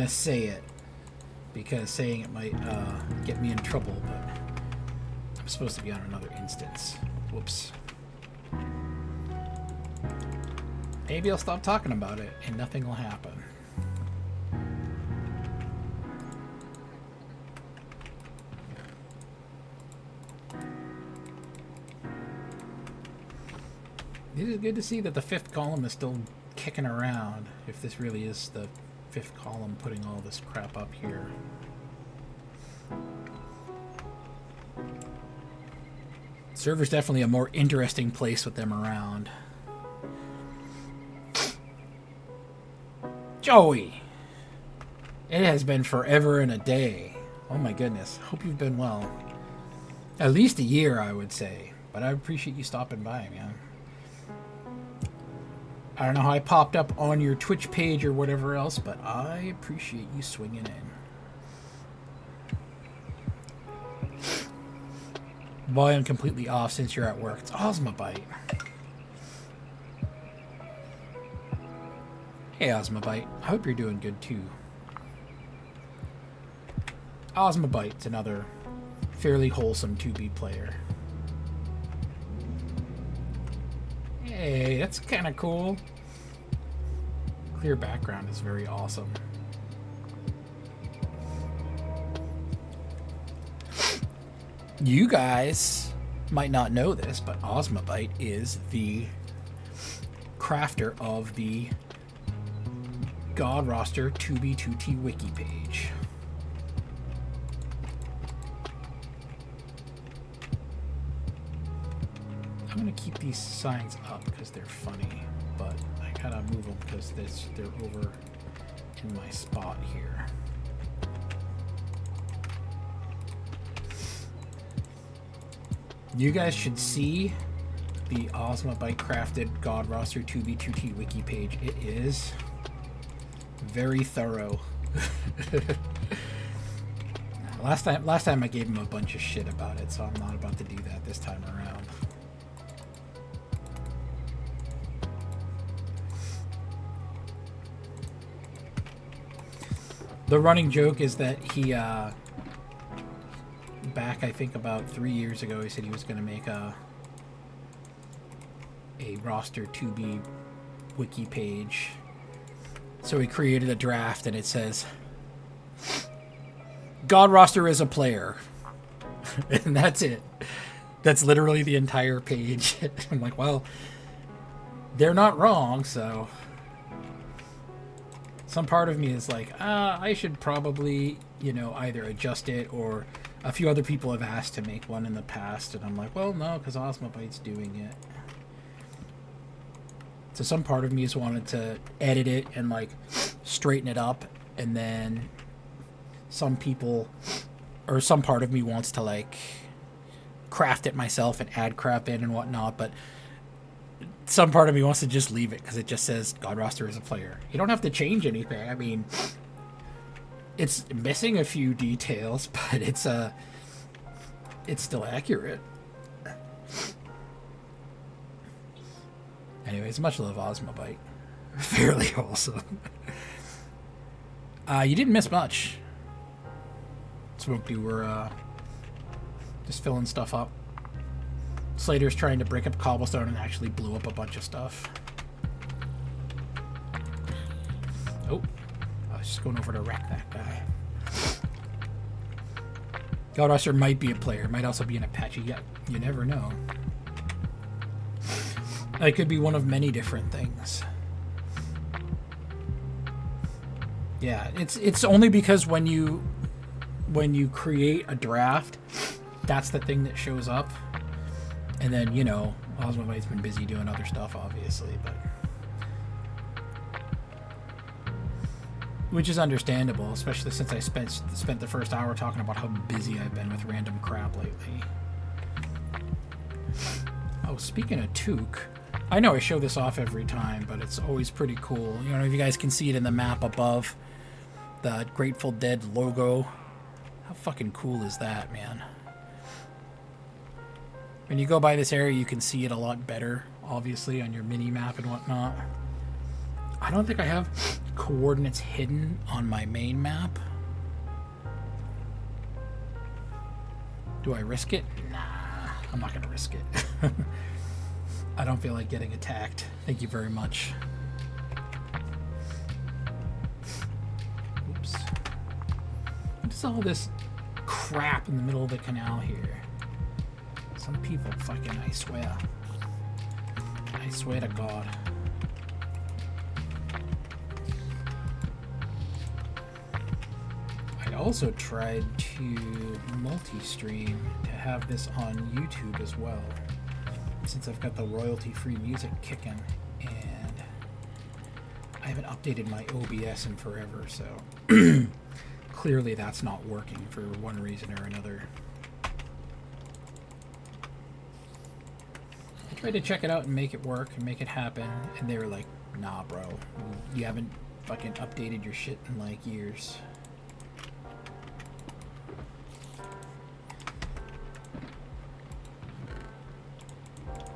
say it because saying it might get me in trouble, but I'm supposed to be on another instance. Whoops. Maybe I'll stop talking about it and nothing will happen. It is good to see that the fifth column is still kicking around, if this really is the fifth column putting all this crap up here. Server's definitely a more interesting place with them around. Joey! It has been forever and a day. Oh my goodness. Hope you've been well. At least a year, I would say. But I appreciate you stopping by, man. I don't know how I popped up on your Twitch page or whatever else, but I appreciate you swinging in. Volume completely off since you're at work. It's Osmobite. Hey, Osmobite. I hope you're doing good, too. Osmobite's another fairly wholesome 2B player. Hey, that's kind of cool. Clear background is very awesome. You guys might not know this, but Osmobite is the crafter of the Godroster 2B2T wiki page. I'm going to keep these signs up because they're funny, but I gotta move them because they're over in my spot here. You guys should see the Osmobite crafted Godroster 2B2T wiki page. It is very thorough. Last time I gave him a bunch of shit about it, so I'm not about to do that this time around. The running joke is that he, back I think about 3 years ago, he said he was going to make a roster 2B wiki page. So he created a draft and it says, Godroster is a player. And that's it. That's literally the entire page. I'm like, well, they're not wrong, so... Some part of me is like, I should probably, either adjust it, or a few other people have asked to make one in the past, and I'm like, well, no, because Osmobite's doing it. So some part of me has wanted to edit it and, straighten it up, and then some part of me wants to, craft it myself and add crap in and whatnot, but some part of me wants to just leave it because it just says Godroster is a player. You don't have to change anything. I mean, it's missing a few details, but it's still accurate. Anyways, much love, Osmobite. Fairly wholesome. You didn't miss much. Smoke, you were just filling stuff up. Slater's trying to break up cobblestone and actually blew up a bunch of stuff. Oh, I was just going over to wreck that guy. Godroster might be a player, might also be an Apache. Yeah, you never know. It could be one of many different things. Yeah, it's only because when you create a draft, that's the thing that shows up. And then, Osmobite's been busy doing other stuff, obviously, but... Which is understandable, especially since I spent the first hour talking about how busy I've been with random crap lately. Oh, speaking of Took, I know I show this off every time, but it's always pretty cool. If you guys can see it in the map above, the Grateful Dead logo. How fucking cool is that, man? When you go by this area, you can see it a lot better, obviously, on your mini map and whatnot. I don't think I have coordinates hidden on my main map. Do I risk it? Nah, I'm not gonna risk it. I don't feel like getting attacked. Thank you very much. Oops. What is all this crap in the middle of the canal here? Some people fucking, I swear. I swear to God. I also tried to multi-stream to have this on YouTube as well, since I've got the royalty-free music kicking, and I haven't updated my OBS in forever, so clearly that's not working for one reason or another. I tried to check it out and make it work and make it happen, and they were like, nah bro, you haven't fucking updated your shit in like years.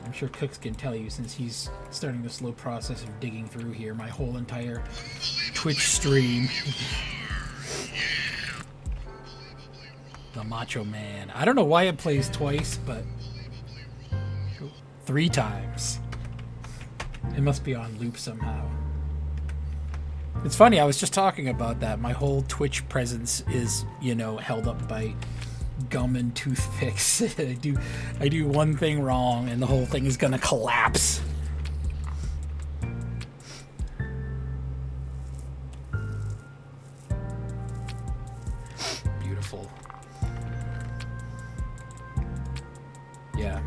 I'm sure Cooks can tell you, since he's starting the slow process of digging through here, my whole entire Twitch stream. The Macho Man. I don't know why it plays twice, but 3 times. It must be on loop somehow. It's funny, I was just talking about that. My whole Twitch presence is, you know, held up by gum and toothpicks. I do one thing wrong and the whole thing is gonna collapse. Beautiful. Yeah.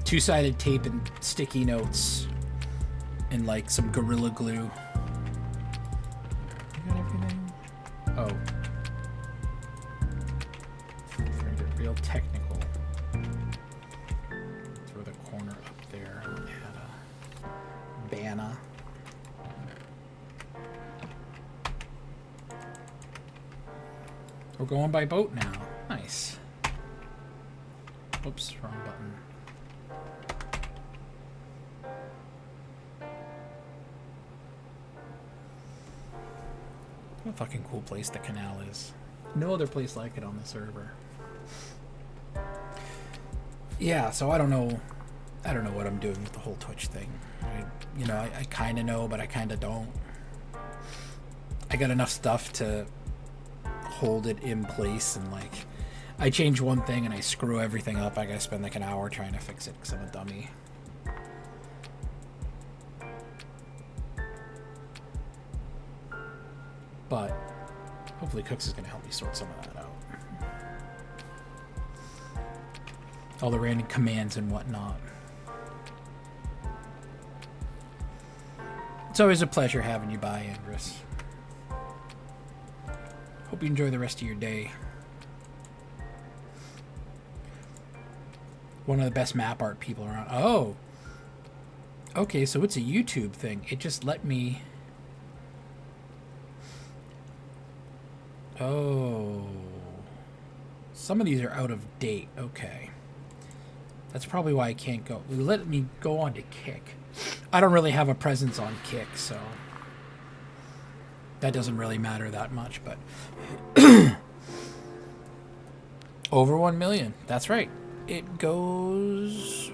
2-sided tape and sticky notes and like some Gorilla Glue. You got everything? Oh. Real technical. Throw the corner up there. Add a banner. We're going by boat now. Nice. Oops, wrong button. What a fucking cool place the canal is. No other place like it on the server. Yeah, so I don't know what I'm doing with the whole Twitch thing. I kind of know, but I kind of don't. I got enough stuff to hold it in place, and like, I change one thing and I screw everything up. I gotta spend like an hour trying to fix it because I'm a dummy. But hopefully Cooks is gonna help me sort some of that out. All the random commands and whatnot. It's always a pleasure having you by, Andrus. Hope you enjoy the rest of your day. One of the best map art people around. Oh! Okay, so it's a YouTube thing. It just let me... Oh. Some of these are out of date. Okay. That's probably why I can't go. Let me go on to Kick. I don't really have a presence on Kick, so that doesn't really matter that much, but over 1 million. That's right. It goes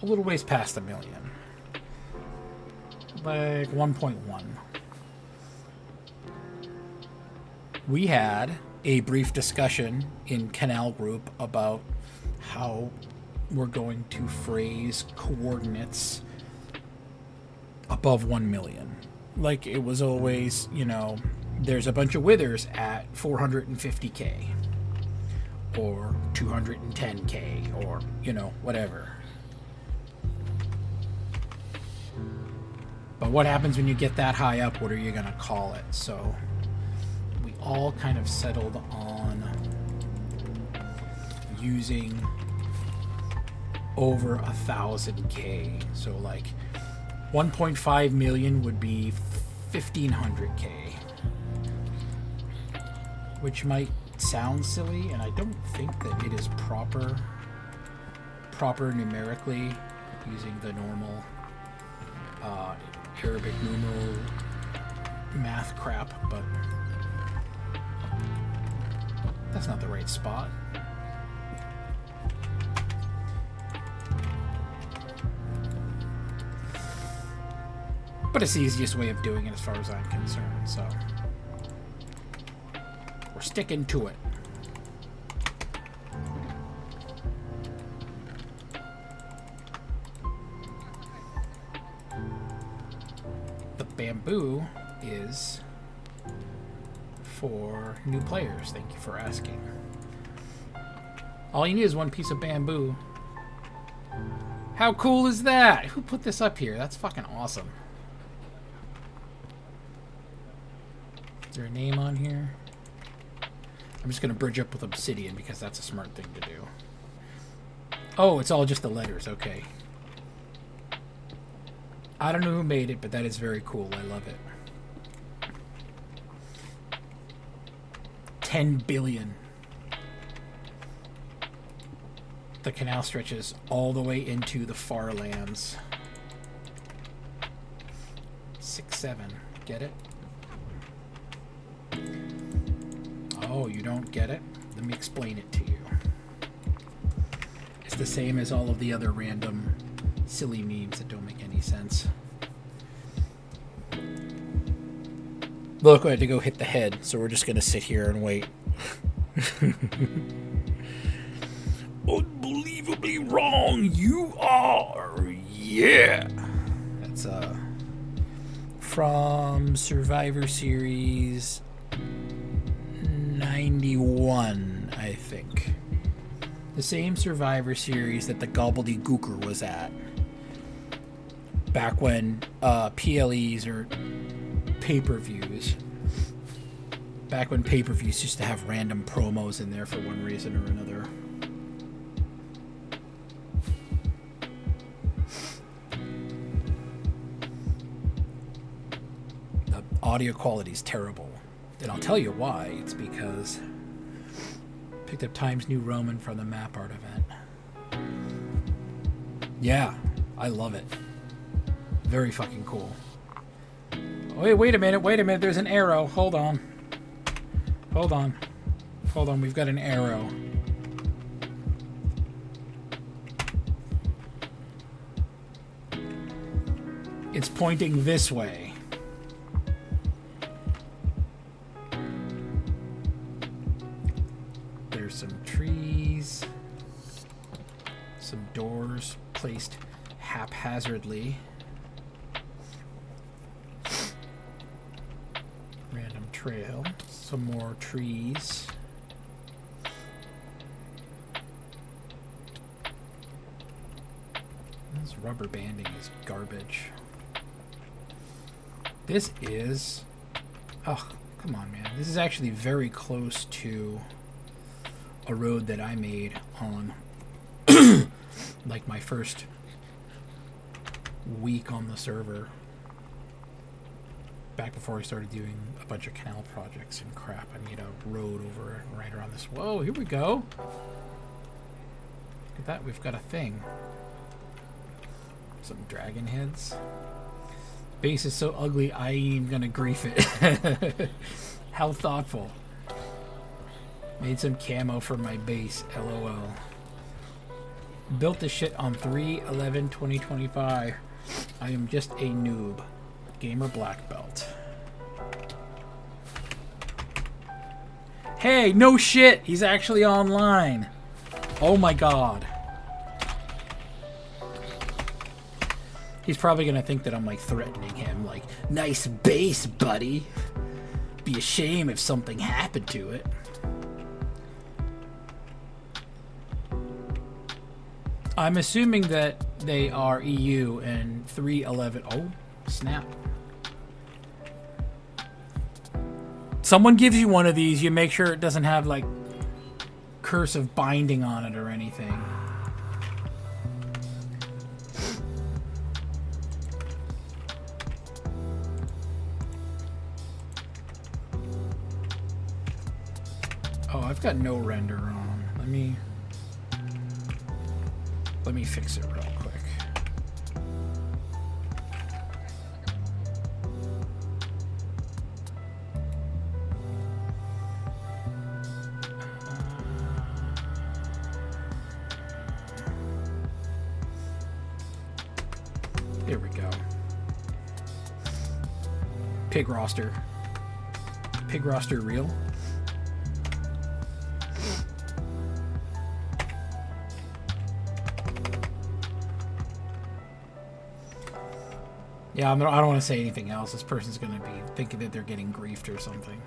a little ways past 1 million. Like 1.1. We had a brief discussion in Canal Group about how we're going to phrase coordinates above 1 million. Like it was always, you know, there's a bunch of withers at 450k or 210k or, you know, whatever. But what happens when you get that high up? What are you going to call it? So we all kind of settled on using over 1,000k. So like 1.5 million would be 1,500k, which might sounds silly, and I don't think that it is proper numerically using the normal Arabic numeral math crap, but that's not the right spot. But it's the easiest way of doing it as far as I'm concerned, so we're sticking to it. The bamboo is for new players. Thank you for asking. All you need is one piece of bamboo. How cool is that? Who put this up here? That's fucking awesome. Is there a name on here? I'm just gonna bridge up with obsidian because that's a smart thing to do. Oh, it's all just the letters. Okay. I don't know who made it, but that is very cool. I love it. 10 billion. The canal stretches all the way into the far lands. 6, 7. Get it? Oh, you don't get it? Let me explain it to you. It's the same as all of the other random silly memes that don't make any sense. Look, I had to go hit the head, so we're just going to sit here and wait. Unbelievably wrong you are! Yeah! That's from Survivor Series 91, I think. The same Survivor Series that the Gobbledygooker was at. Back when PLEs or pay-per-views. Back when pay-per-views used to have random promos in there for one reason or another. The audio quality is terrible. And I'll tell you why. It's because I picked up Times New Roman from the map art event. Yeah, I love it. Very fucking cool. Wait a minute. There's an arrow. Hold on. We've got an arrow. It's pointing this way. There's some trees. Some doors placed haphazardly. Random trail. Some more trees. This rubber banding is garbage. This is... Oh, come on, man. This is actually very close to a road that I made on like my first week on the server. Back before I started doing a bunch of canal projects and crap. I made a road over right around this. Whoa, here we go. Look at that, we've got a thing. Some dragon heads. Base is so ugly, I ain't even gonna grief it. How thoughtful. Made some camo for my base, LOL. Built this shit on 3/11/2025. I am just a noob. Gamer black belt. Hey, no shit! He's actually online. Oh my god. He's probably gonna think that I'm like threatening him, like, nice base, buddy. Be a shame if something happened to it. I'm assuming that they are EU and 3/11. Oh, snap. Someone gives you one of these, you make sure it doesn't have like cursive binding on it or anything. Oh, I've got no render on. Let me fix it real quick. There we go. Pig roster. Pig roster real? Yeah, I don't want to say anything else. This person's going to be thinking that they're getting griefed or something.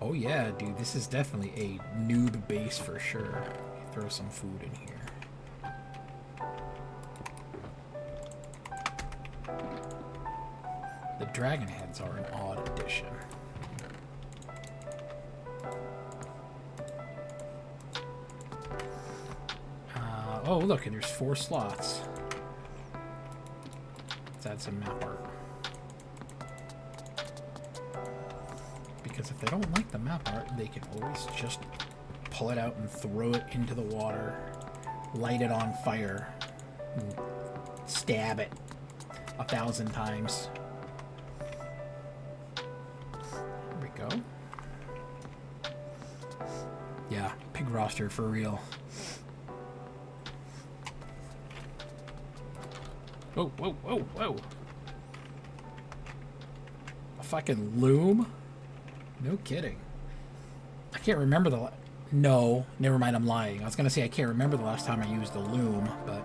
Oh yeah, dude, this is definitely a noob base for sure. Throw some food in here. The dragon heads are an odd addition. Oh, look, and there's 4 slots. Let's add some map art. Because if they don't like the map art, they can always just pull it out and throw it into the water, light it on fire, and stab it 1,000 times. There we go. Yeah, pig roster for real. Whoa, whoa, whoa, whoa. A fucking loom? No kidding. I can't remember the... No, never mind, I'm lying. I was going to say I can't remember the last time I used the loom, but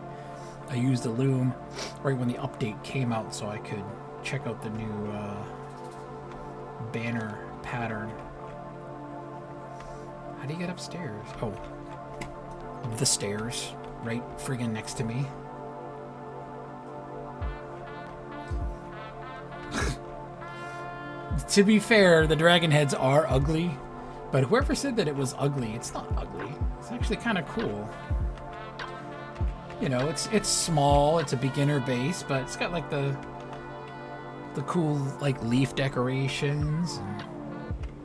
I used the loom right when the update came out so I could check out the new banner pattern. How do you get upstairs? Oh. The stairs. Right friggin' next to me. To be fair, the dragon heads are ugly, but whoever said that it was ugly, it's not ugly. It's actually kind of cool. You know, it's small, it's a beginner base, but it's got like the cool like leaf decorations and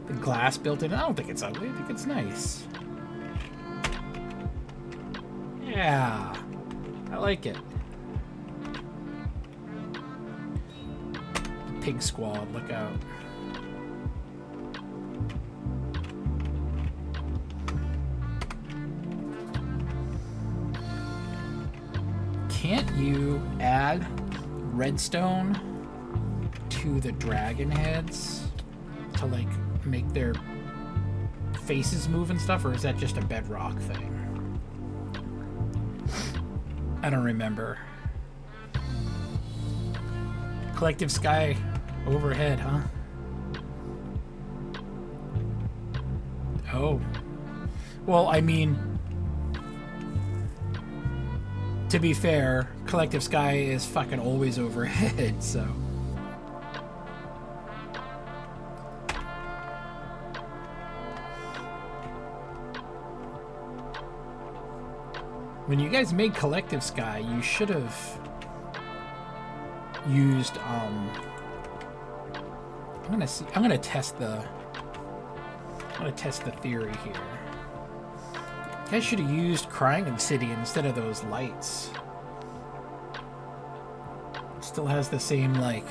the glass built in. I don't think it's ugly. I think it's nice. Yeah, I like it. The pig squad, look out. Can't you add redstone to the dragon heads to like make their faces move and stuff, or is that just a bedrock thing? I don't remember. Collective sky overhead, huh? Oh. Well, I mean, to be fair, collective sky is fucking always overhead, so. When you guys made collective sky, you should have used I'm gonna test the theory here. You guys should have used crying obsidian instead of those lights. It still has the same like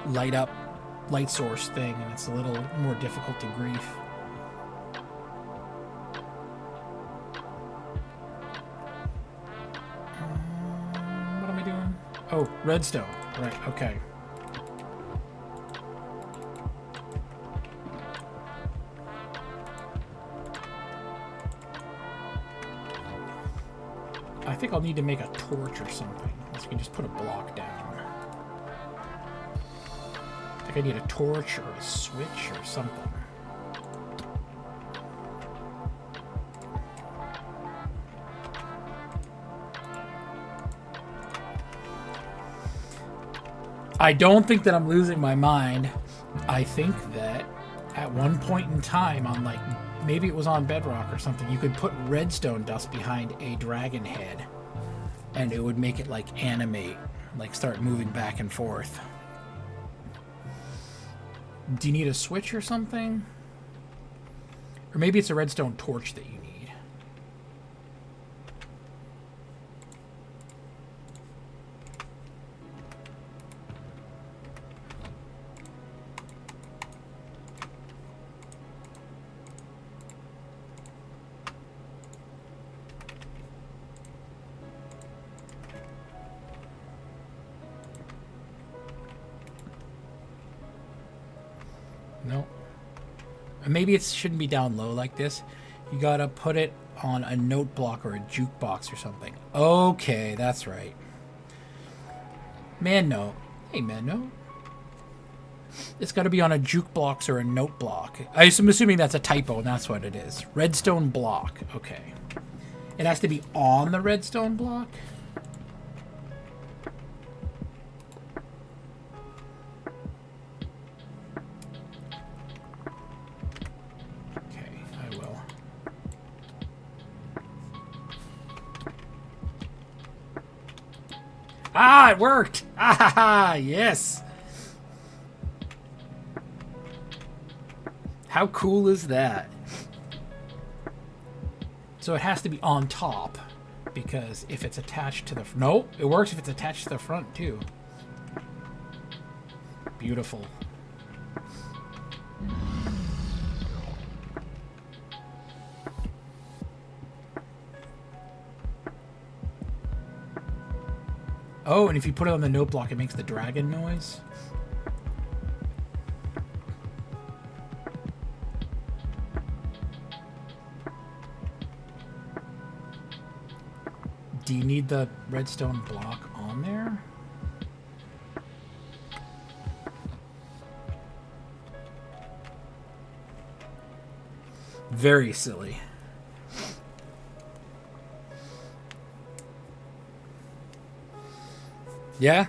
light source thing, and it's a little more difficult to grief. What am I doing? Oh, redstone. Right, okay. I think I'll need to make a torch or something. Unless we can just put a block down. I think I need a torch or a switch or something. I don't think that I'm losing my mind. I think that at one point in time on like, maybe it was on Bedrock or something, you could put redstone dust behind a dragon head and it would make it like animate, like start moving back and forth. Do you need a switch or something? Or maybe it's a redstone torch that you need. Nope. Maybe it shouldn't be down low like this. You gotta put it on a note block or a jukebox or something. Okay, that's right. Man note. Hey, man note. It's gotta be on a jukebox or a note block. I'm assuming that's a typo and that's what it is. Redstone block. Okay. It has to be on the redstone block? Ah, it worked! Ah, yes! How cool is that? So it has to be on top, because if it's attached to the... No, it works if it's attached to the front, too. Beautiful. Oh, and if you put it on the note block, it makes the dragon noise. Do you need the redstone block on there? Very silly. Yeah,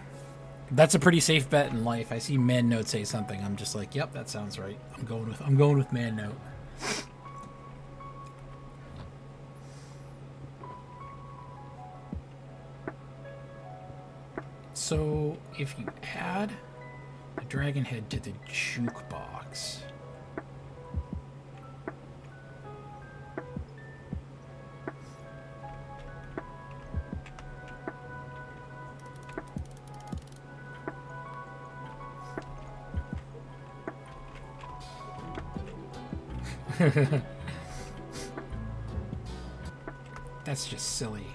that's a pretty safe bet in life. I see man note say something, I'm just like, yep, that sounds right. I'm going with man note. So if you add the dragon head to the jukebox, that's just silly.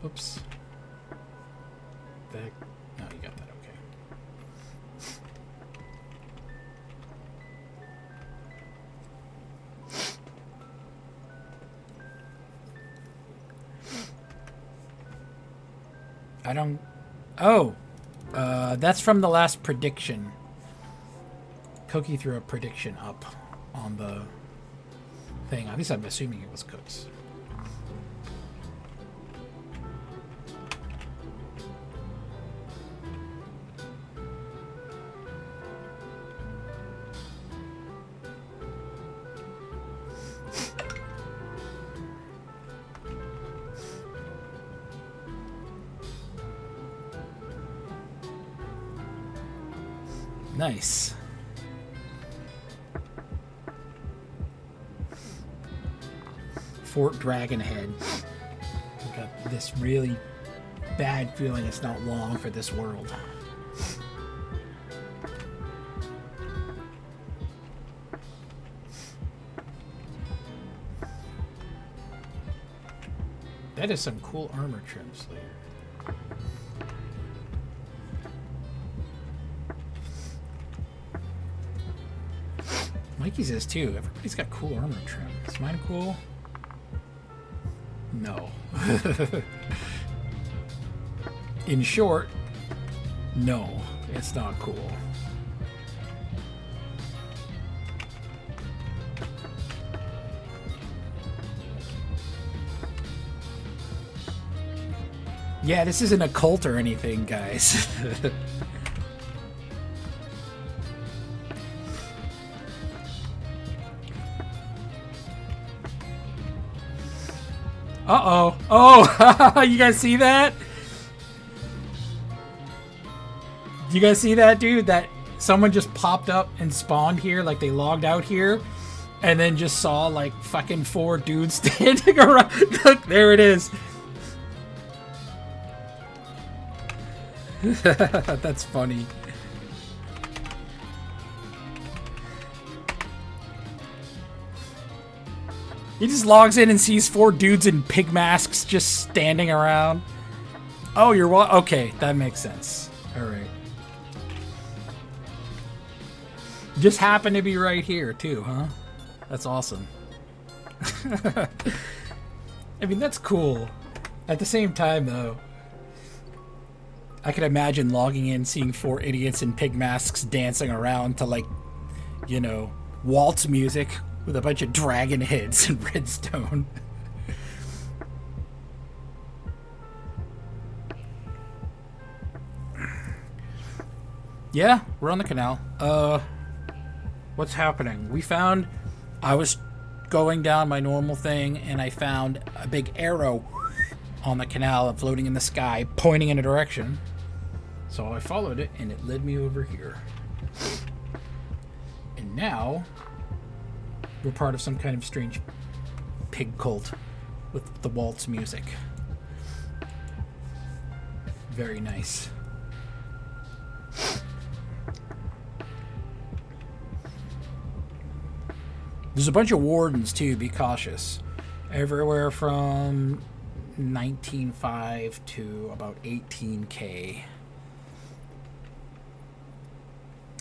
Oops. Back. No, you got that okay. I don't... Oh! That's from the last prediction. Cookie threw a prediction up on the thing. At least I'm assuming it was Cook's. Nice. Fort Dragonhead. I've got this really bad feeling it's not long for this world. That is some cool armor trim, Slayer. Mikey's is too. Everybody's got cool armor trim. Is mine cool? No. In short, no, it's not cool. Yeah, this isn't a cult or anything, guys. Uh-oh. Oh, you guys see that? You guys see that, dude? That someone just popped up and spawned here, like they logged out here, and then just saw like fucking 4 dudes standing around. Look, there it is. That's funny. He just logs in and sees 4 dudes in pig masks just standing around. Oh, you're what? Okay, that makes sense. All right. Just happened to be right here too, huh? That's awesome. I mean, that's cool. At the same time, though, I could imagine logging in, seeing 4 idiots in pig masks dancing around to, like, you know, waltz music with a bunch of dragon heads and redstone. Yeah, we're on the canal. What's happening? I was going down my normal thing, and I found a big arrow on the canal floating in the sky, pointing in a direction. So I followed it, and it led me over here. And now we're part of some kind of strange pig cult with the waltz music. Very nice. There's a bunch of wardens too, be cautious. Everywhere from 19.5 to about 18k.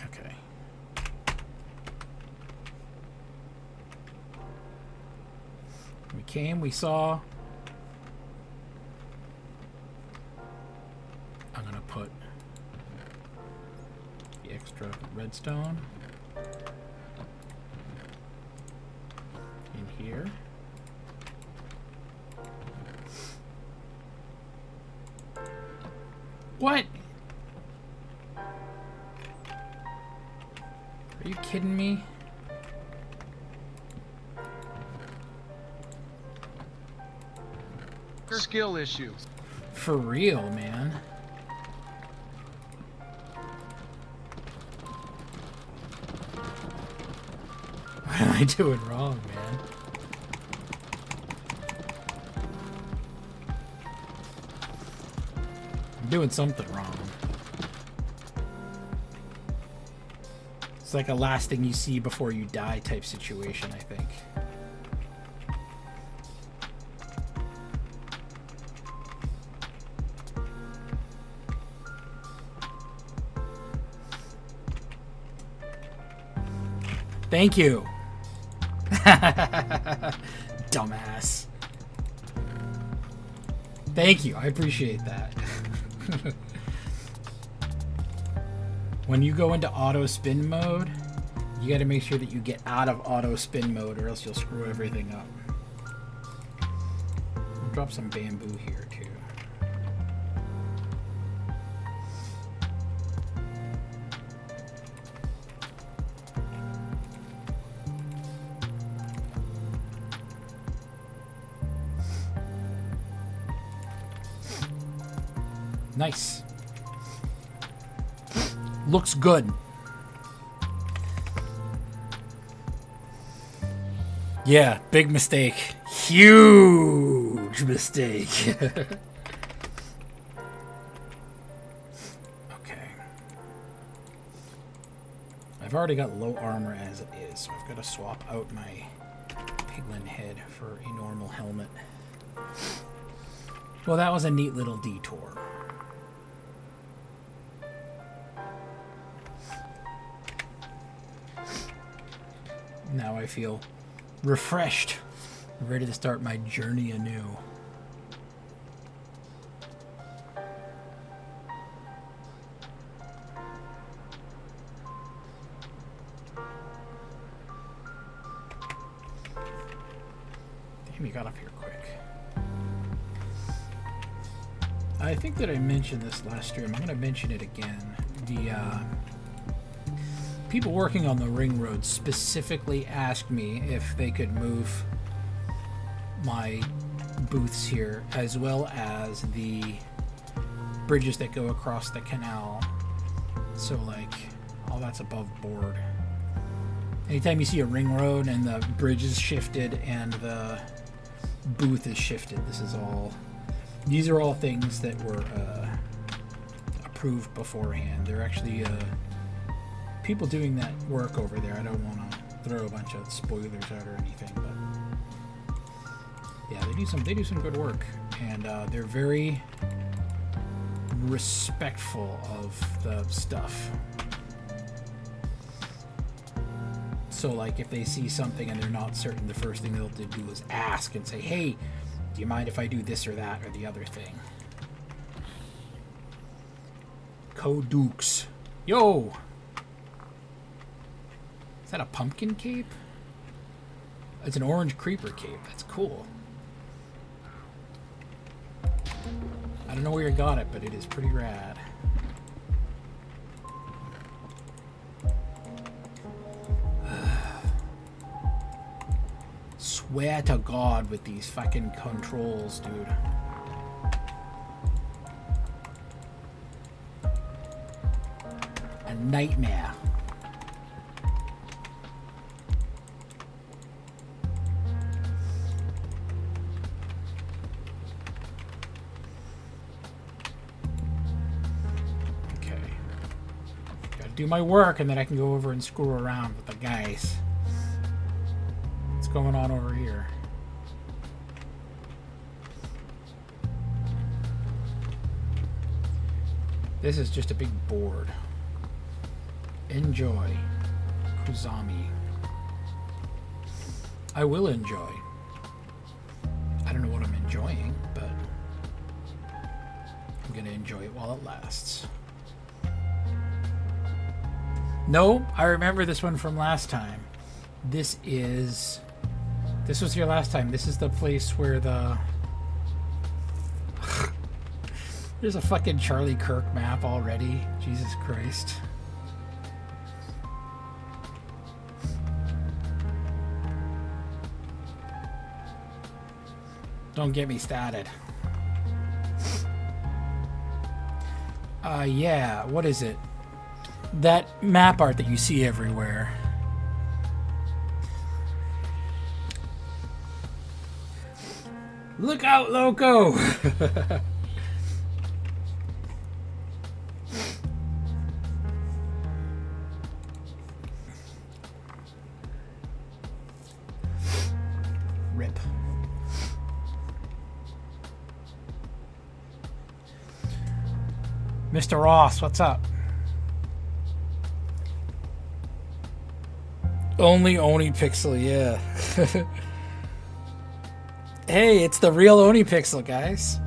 Okay. We came, we saw. I'm gonna put the extra redstone in here. What? Are you kidding me?
Skill issues.
For real, man. What am I doing wrong, man? I'm doing something wrong. It's like a last thing you see before you die type situation, I think. Thank you. Dumbass. Thank you. I appreciate that. When you go into auto spin mode, you got to make sure that you get out of auto spin mode, or else you'll screw everything up. I'll drop some bamboo here too. Nice. Looks good. Yeah, big mistake. Huge mistake. Okay. I've already got low armor as it is, so I've got to swap out my piglin head for a normal helmet. Well, that was a neat little detour. Now I feel refreshed, ready to start my journey anew. Damn, you got up here quick. I think that I mentioned this last stream. I'm going to mention it again. The people working on the ring road specifically asked me if they could move my booths here, as well as the bridges that go across the canal. So, like, all that's above board. Anytime you see a ring road and the bridge is shifted and the booth is shifted, these are all things that were approved beforehand. They're actually people doing that work over there. I don't want to throw a bunch of spoilers out or anything, but yeah, they do some good work, and they're very respectful of the stuff. So like if they see something and they're not certain, the first thing they'll do is ask and say, hey, do you mind if I do this or that or the other thing? Kodukes. Yo! Is that a pumpkin cape? It's an orange creeper cape. That's cool. I don't know where you got it, but it is pretty rad. Swear to God with these fucking controls, dude. A nightmare. Okay. Gotta do my work and then I can go over and screw around with the guys. What's going on over here? This is just a big board. Enjoy. Kuzami. I will enjoy. I don't know what I'm enjoying, but I'm gonna enjoy it while it lasts. No, I remember this one from last time. This was here last time. This is the place where the... There's a fucking Charlie Kirk map already. Jesus Christ. Don't get me started. Yeah, what is it? That map art that you see everywhere. Look out, Loco! Rip. Mr. Ross, what's up? Only Oni Pixel, yeah. Hey, it's the real Oni Pixel, guys.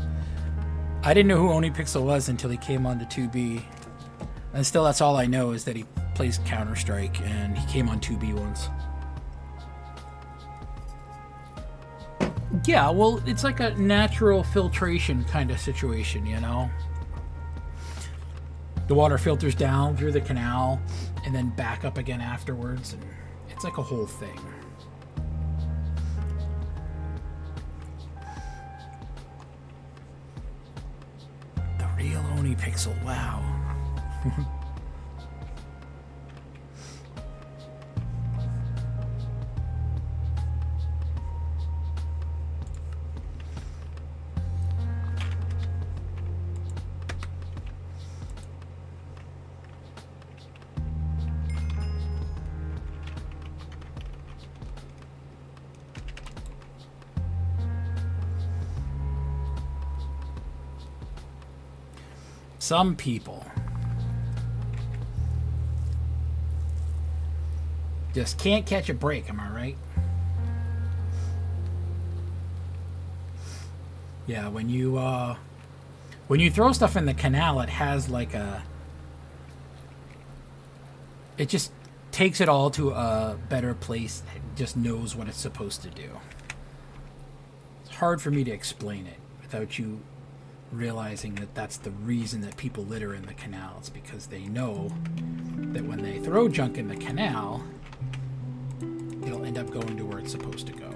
I didn't know who Oni Pixel was until he came on to 2B. And still, that's all I know is that he plays Counter-Strike, and he came on 2B once. Yeah, well, it's like a natural filtration kind of situation, you know? The water filters down through the canal, and then back up again afterwards, and it's like a whole thing. Real Oni Pixel, wow. Some people just can't catch a break, am I right? Yeah, when you throw stuff in the canal, it has like it just takes it all to a better place. It just knows what it's supposed to do. It's hard for me to explain it without you realizing that that's the reason that people litter in the canals, because they know that when they throw junk in the canal, it'll end up going to where it's supposed to go.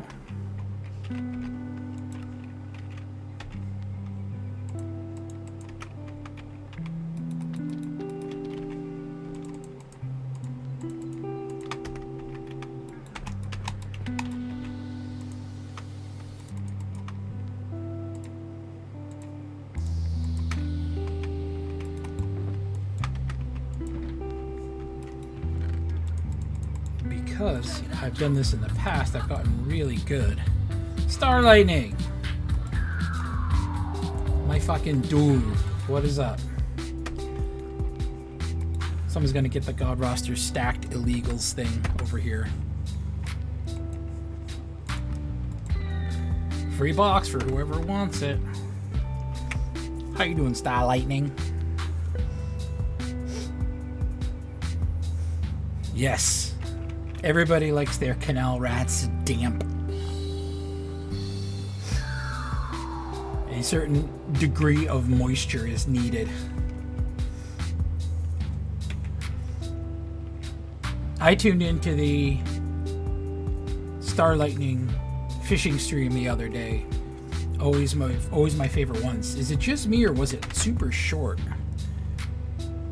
because I've done this in the past, I've gotten really good. Star Lightning! My fucking dude. What is up? Someone's gonna get the Godroster stacked illegals thing over here. Free box for whoever wants it. How you doing, Star Lightning? Yes. Everybody likes their canal rats damp. A certain degree of moisture is needed. I tuned into the Star Lightning fishing stream the other day. Always my favorite ones. Is it just me or was it super short?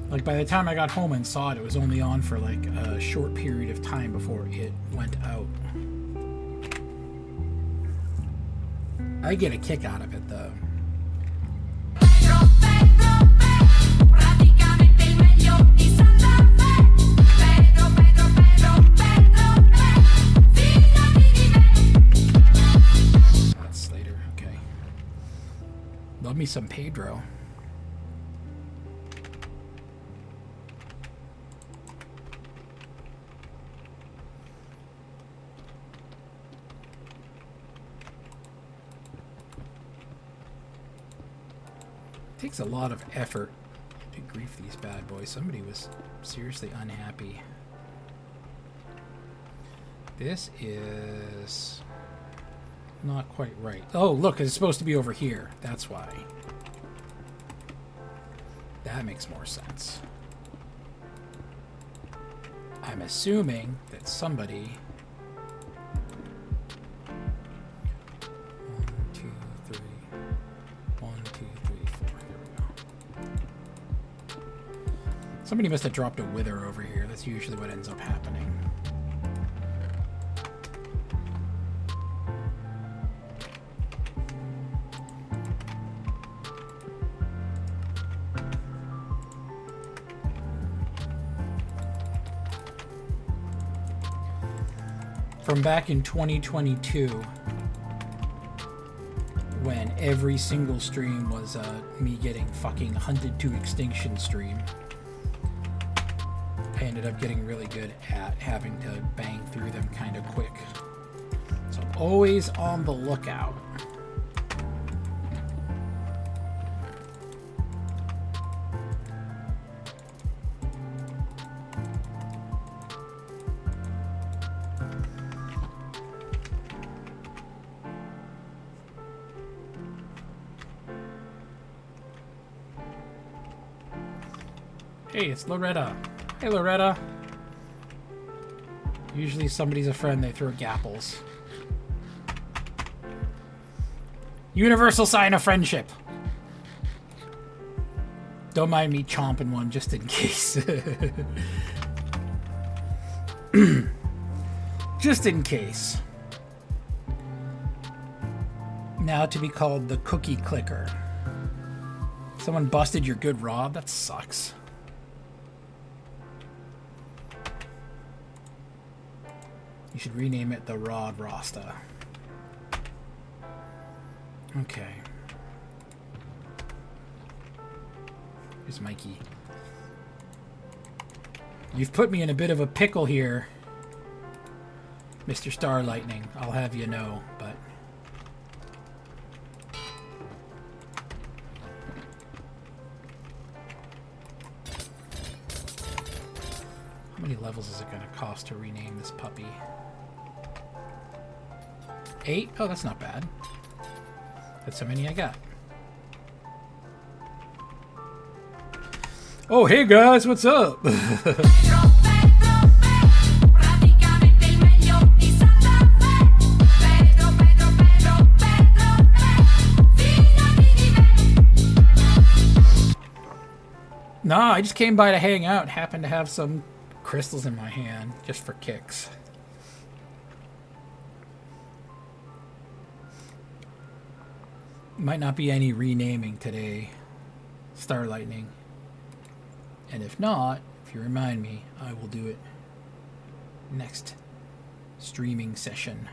Like by the time I got home and saw it, it was only on for like a short period of time before it went out. I get a kick out of it though. That's Slater, okay. Love me some Pedro. Takes a lot of effort to grief these bad boys. Somebody was seriously unhappy. This is not quite right. Oh, look, it's supposed to be over here. That's why. That makes more sense. I'm assuming that somebody... 1, 2, 3... 1, 2, 3, 4. Here we go. Somebody must have dropped a wither over here. That's usually what ends up happening. From back in 2022, when every single stream was me getting fucking hunted to extinction stream, I ended up getting really good at having to bang through them kind of quick. So I'm always on the lookout. Hey, it's Loretta. Hey, Loretta. Usually somebody's a friend, they throw gapples. Universal sign of friendship. Don't mind me chomping one just in case. Just in case. Now to be called the cookie clicker. Someone busted your good rod? That sucks. You should rename it the Godroster. Okay. Here's Mikey. You've put me in a bit of a pickle here, Mr. Star Lightning. I'll have you know, but... How many levels is it going to cost to rename this puppy? 8? Oh, that's not bad. That's how many I got. Oh, hey guys, what's up? Nah, I just came by to hang out. Happened to have some crystals in my hand, just for kicks. Might not be any renaming today, Star Lightning. And if not, if you remind me, I will do it next streaming session.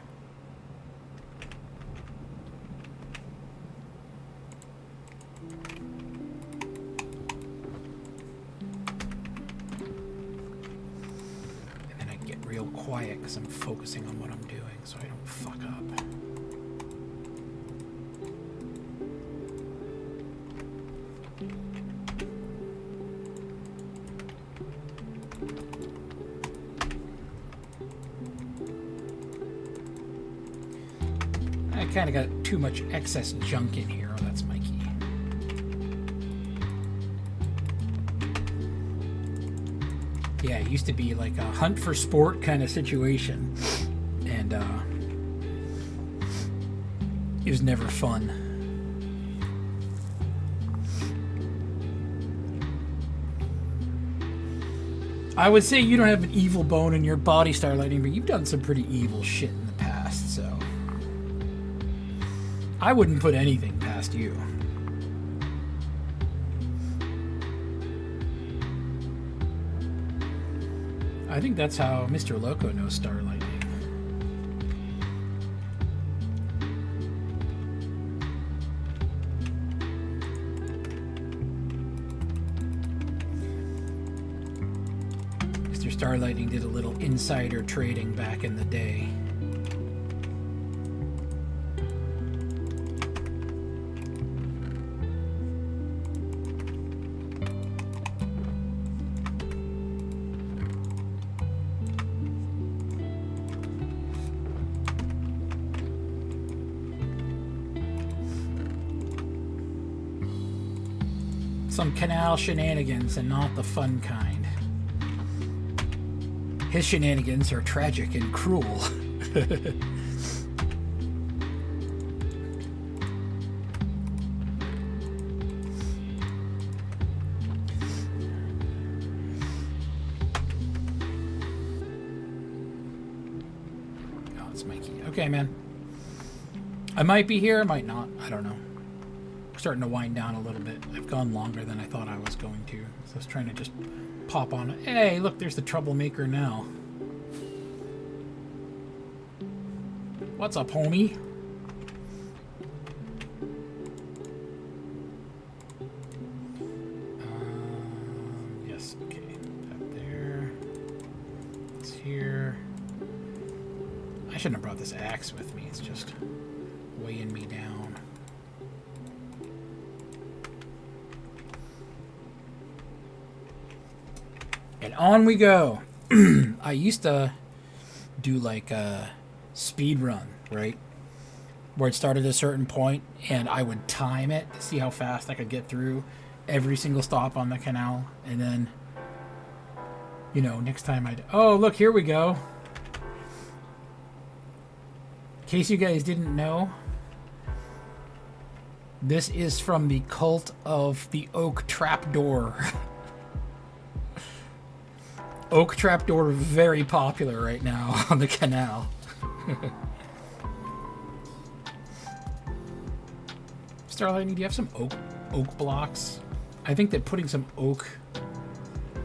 And then I get real quiet because I'm focusing on what I'm doing so I don't fuck up. I kind of got too much excess junk in here. Oh, that's my key. Yeah, it used to be like a hunt for sport kind of situation. And it was never fun. I would say you don't have an evil bone in your body, Starlighting, but you've done some pretty evil shit in the past, so I wouldn't put anything past you. I think that's how Mr. Loco knows Starlighting. Mr. Starlighting did a little insider trading back in the day. Some canal shenanigans and not the fun kind. His shenanigans are tragic and cruel. Oh, it's Mikey. Okay, man. I might be here, I might not. I don't know. Starting to wind down a little bit. I've gone longer than I thought I was going to. So I was trying to just pop on. Hey, look, there's the troublemaker now. What's up, homie? Yes, okay. Up there. It's here. I shouldn't have brought this axe with me. It's just weighing me down. And on we go. I used to do like a speed run, right? Where it started at a certain point and I would time it to see how fast I could get through every single stop on the canal. And then, you know, next time I'd... Oh, look, here we go. In case you guys didn't know, this is from the Cult of the Oak Trapdoor. Oak Trapdoor, very popular right now on the canal. Starlighting, do you have some oak blocks? I think that putting some oak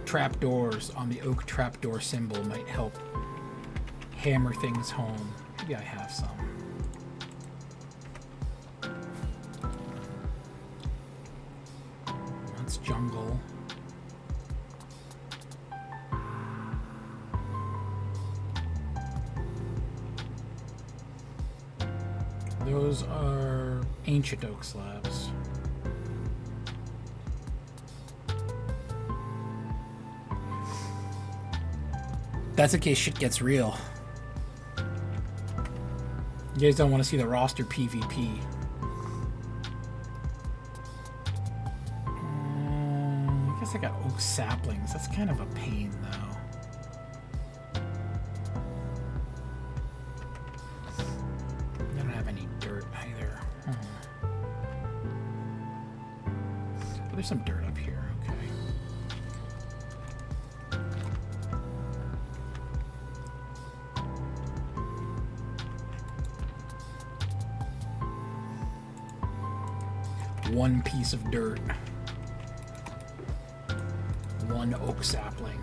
trapdoors on the oak trapdoor symbol might help hammer things home. Maybe I have some. That's jungle. Those are ancient oak slabs. That's in case shit gets real. You guys don't want to see the roster PvP. I guess I got oak saplings. That's kind of a pain, though. There's some dirt up here, okay. One piece of dirt. One oak sapling.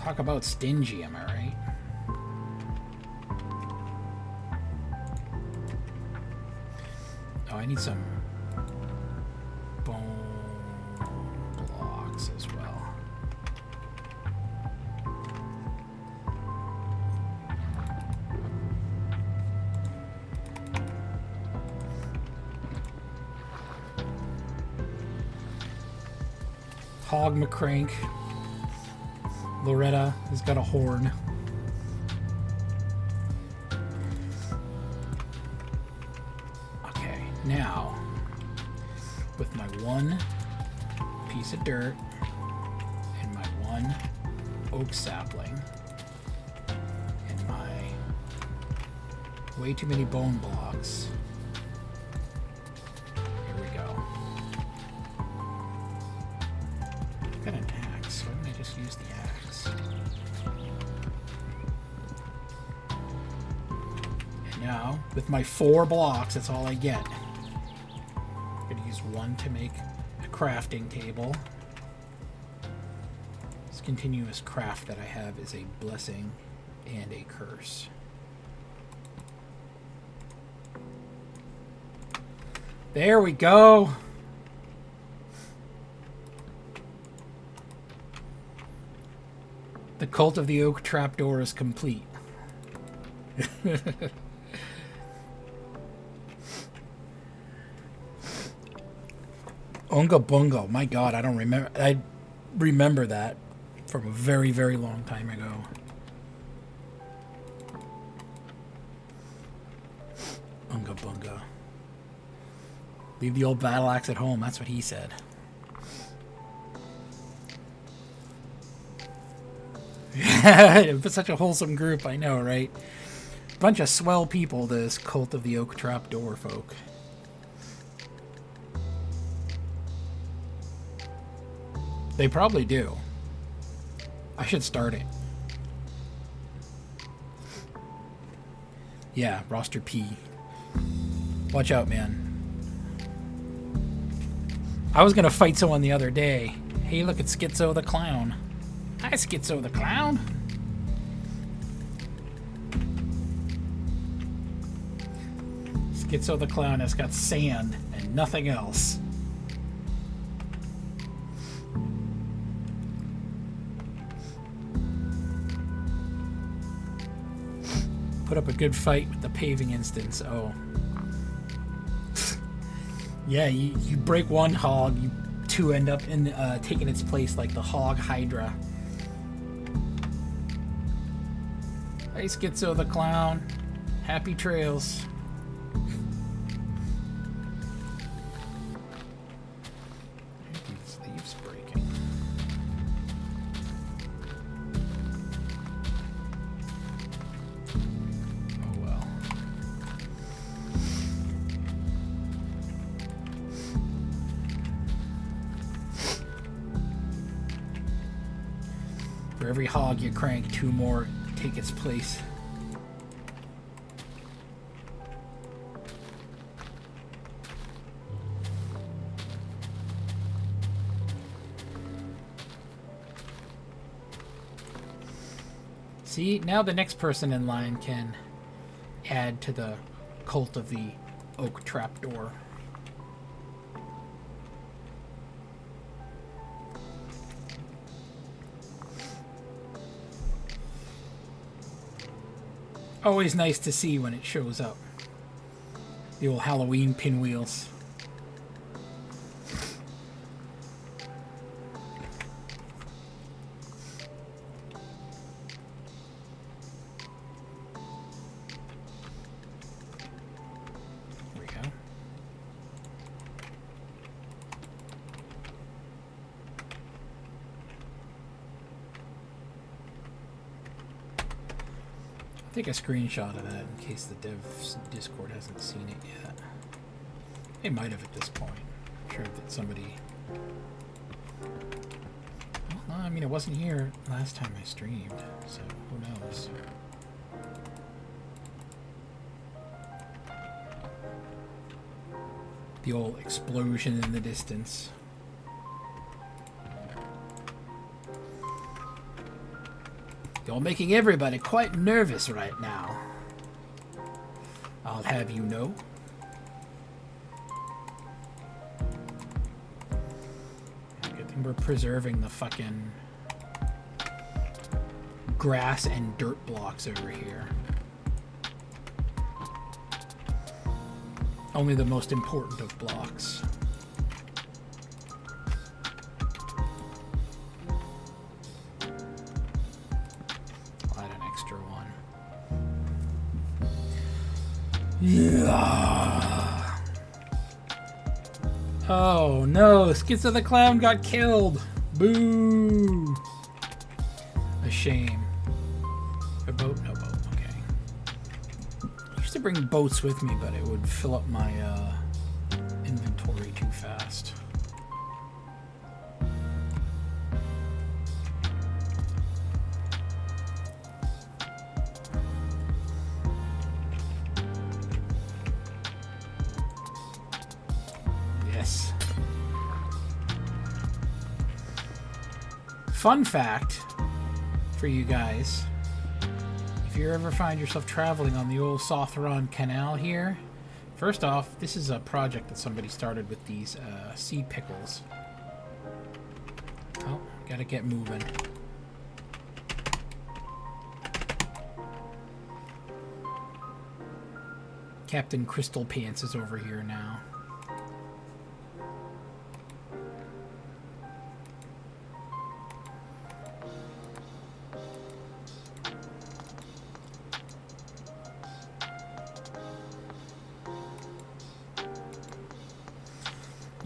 Talk about stingy, am I right? Oh, I need some bone blocks as well. Hog McCrank. Loretta has got a horn. Okay, now, with my one piece of dirt and my one oak sapling and my way too many bone blocks, here we go. I've got an axe. Why don't I just use the axe? Now, with my 4 blocks, that's all I get. I'm going to use one to make a crafting table. This continuous craft that I have is a blessing and a curse. There we go. The cult of the oak trapdoor is complete. Unga Bunga. My God, I don't remember. I remember that from a very, very long time ago. Unga Bunga. Leave the old battle axe at home. That's what he said. It's such a wholesome group, I know, right? Bunch of swell people, this cult of the oak trapdoor folk. They probably do. I should start it. Yeah, roster P. Watch out, man. I was gonna fight someone the other day. Hey, look at Schizo the Clown. Hi, Schizo the Clown. Schizo the Clown has got sand and nothing else. Put up a good fight with the paving instance. Oh. Yeah, you break one hog, you two end up in taking its place like the hog hydra. Hey, Schizo the Clown. Happy trails. These leaves breaking. Oh well. For every hog you crank, 2 more take its place. See, now the next person in line can add to the cult of the oak trapdoor. Always nice to see when it shows up. The old Halloween pinwheels. There we go. Take a screenshot of that in case the dev's Discord hasn't seen it yet. They might have at this point. I'm sure that somebody... Well, I mean, it wasn't here last time I streamed, so who knows? The old explosion in the distance. You're making everybody quite nervous right now. I'll have you know. Good thing we're preserving the fucking grass and dirt blocks over here. Only the most important of blocks. I'll add an extra one. Yeah. Oh no, Schizo the Clown got killed. Boo. A shame. A boat? No boat. Okay. I used to bring boats with me, but it would fill up my inventory too fast. Yes. Fun fact for you guys. If you ever find yourself traveling on the old Southron Canal here, first off, this is a project that somebody started with these sea pickles. Oh, gotta get moving. Captain Crystal Pants is over here now.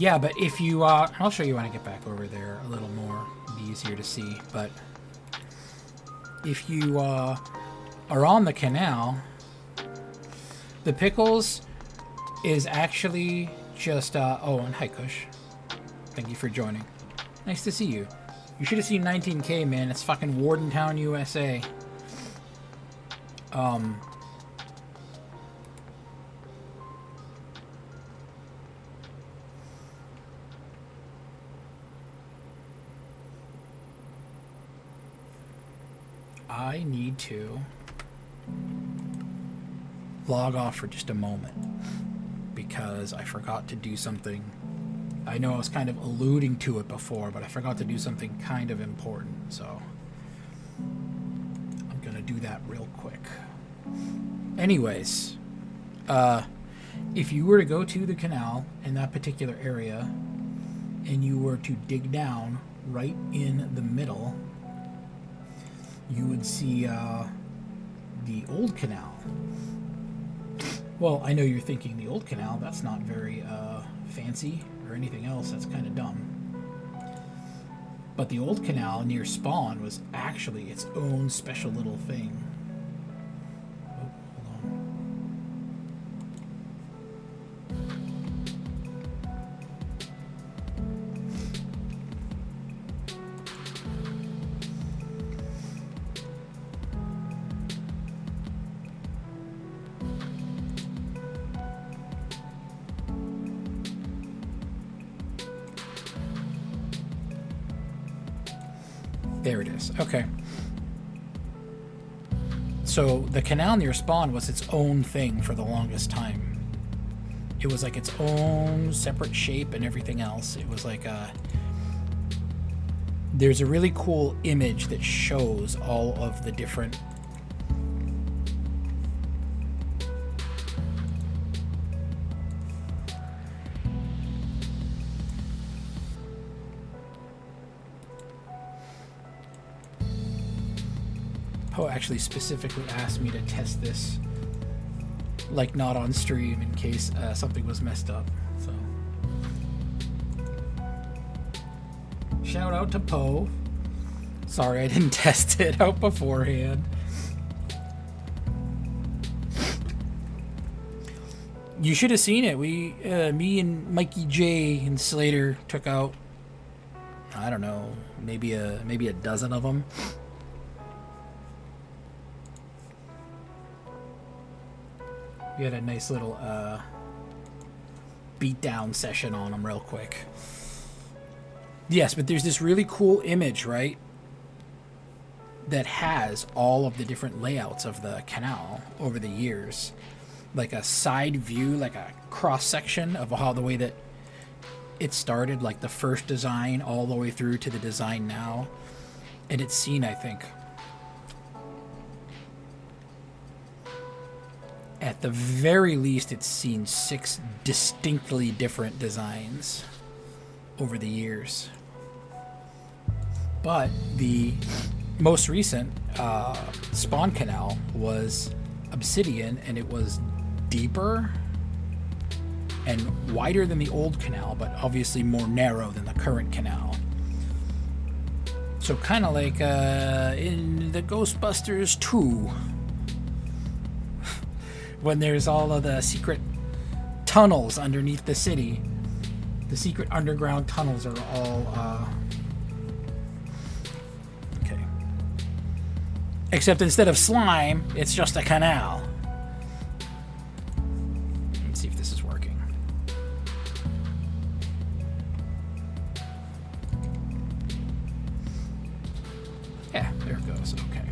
Yeah, but if you, I'll show you when I get back over there a little more. It'll be easier to see. But if you are on the canal, the pickles is actually just, oh, and hi, Kush. Thank you for joining. Nice to see you. You should have seen 19K, man. It's fucking Wardentown, USA. I need to log off for just a moment because I forgot to do something. I know I was kind of alluding to it before, but I forgot to do something kind of important, so I'm gonna do that real quick. Anyways, if you were to go to the canal in that particular area and you were to dig down right in the middle, you would see the old canal. Well, I know you're thinking the old canal, that's not very fancy or anything else, that's kind of dumb. But the old canal near spawn was actually its own special little thing. Oh, hold on. There it is. Okay. So the canal near spawn was its own thing for the longest time. It was like its own separate shape and everything else. It was like there's a really cool image that shows all of the different actually specifically asked me to test this, like not on stream in case something was messed up. So shout out to Poe. Sorry I didn't test it out beforehand. You should have seen it. We, me and Mikey J and Slater took out, I don't know, maybe a dozen of them. We had a nice little beatdown session on them real quick. Yes, but there's this really cool image, right? that has all of the different layouts of the canal over the years. Like a side view, like a cross section of how the way that it started, like the first design all the way through to the design now. And it's seen, I think, at the very least, it's seen 6 distinctly different designs over the years. But the most recent spawn canal was obsidian, and it was deeper and wider than the old canal, but obviously more narrow than the current canal. So kind of like in the Ghostbusters 2, when there's all of the secret tunnels underneath the city. The secret underground tunnels are all okay. Except instead of slime, it's just a canal. Let's see if this is working. Yeah, there it goes. Okay.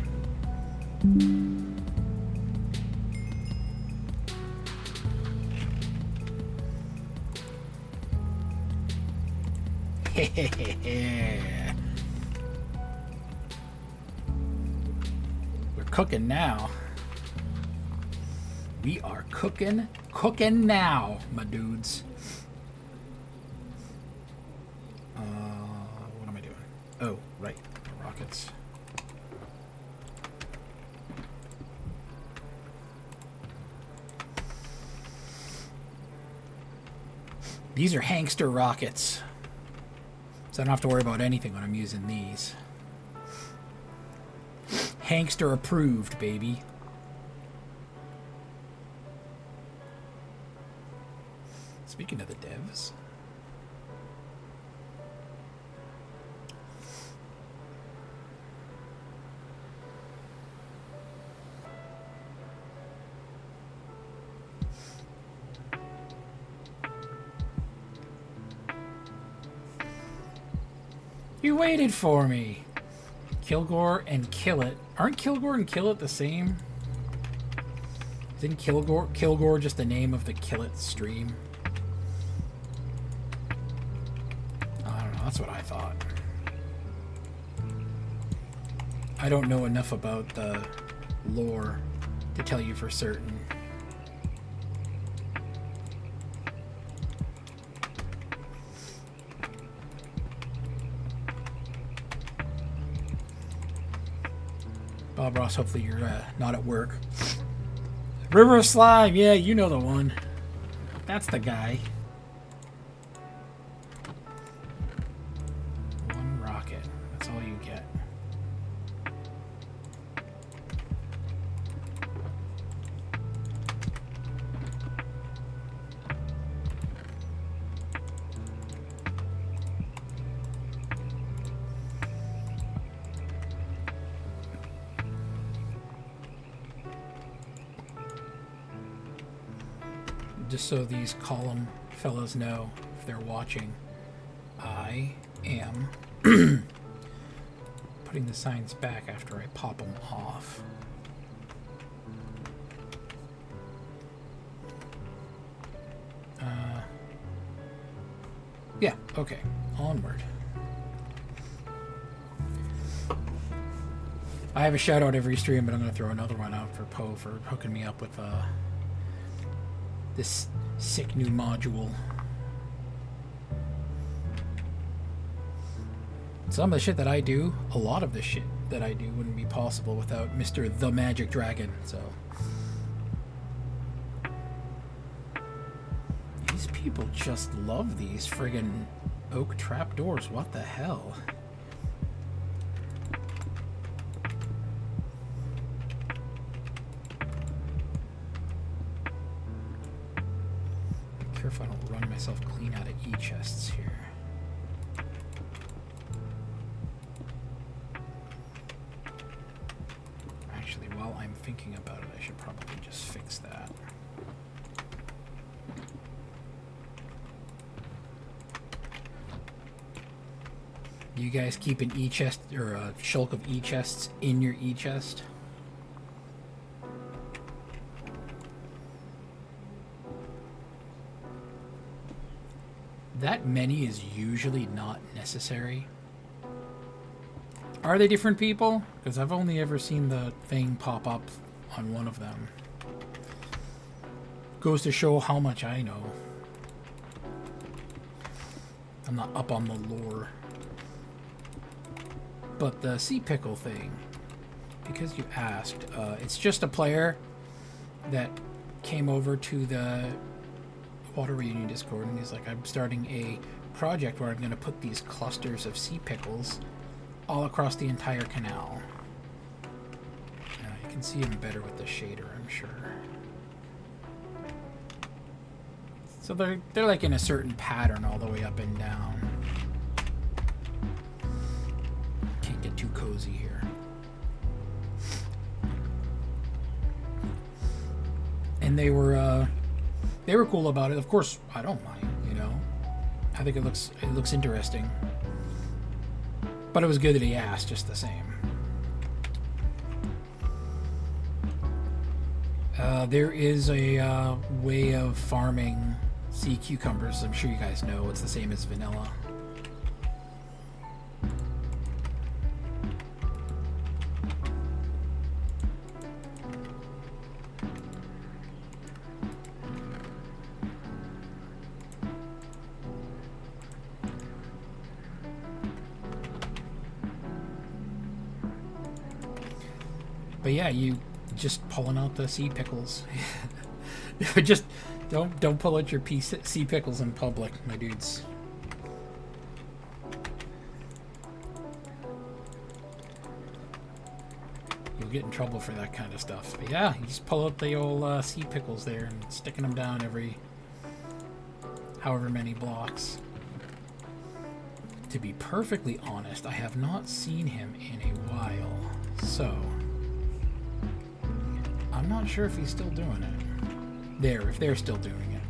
We're cooking now. We are cooking now, my dudes. What am I doing? Oh, right, rockets. These are Hankster rockets. So I don't have to worry about anything when I'm using these. Hankster approved, baby. Speaking of the devs. You waited for me. Kilgore and Kill It. Aren't Kilgore and Kill It the same? Isn't Kilgore just the name of the Kill It stream? I don't know. That's what I thought. I don't know enough about the lore to tell you for certain. Bob Ross, hopefully you're not at work. River of Slime, yeah, you know the one. That's the guy. One rocket, that's all you get. Just so these column fellows know, if they're watching, I am putting the signs back after I pop them off. Yeah, okay, onward. I have a shout out every stream, but I'm going to throw another one out for Poe for hooking me up with this sick new module. Some of the shit that I do, a lot of the shit that I do wouldn't be possible without Mr. The Magic Dragon, so. These people just love these friggin' oak trapdoors. What the hell? If I don't run myself clean out of E-chests here. Actually, while I'm thinking about it, I should probably just fix that. You guys keep an e-chest or a shulk of e-chests in your e-chest? That many is usually not necessary. Are they different people? Because I've only ever seen the thing pop up on one of them. Goes to show how much I know. I'm not up on the lore. But the sea pickle thing, because you asked, it's just a player that came over to the Water Reunion Discord and he's like, I'm starting a project where I'm going to put these clusters of sea pickles all across the entire canal. You can see them better with the shader, I'm sure. So they're like in a certain pattern all the way up and down. Can't get too cozy here. And they were cool about it. Of course, I don't mind, you know. I think it looks interesting. But it was good that he asked just the same. There is a way of farming sea cucumbers. I'm sure you guys know it's the same as vanilla. But yeah, you just pulling out the sea pickles. Just don't pull out your sea pickles in public, my dudes. You'll get in trouble for that kind of stuff. But yeah, you just pull out the old sea pickles there and sticking them down every however many blocks. To be perfectly honest, I have not seen him in a while, so I'm not sure if he's still doing it. If they're still doing it.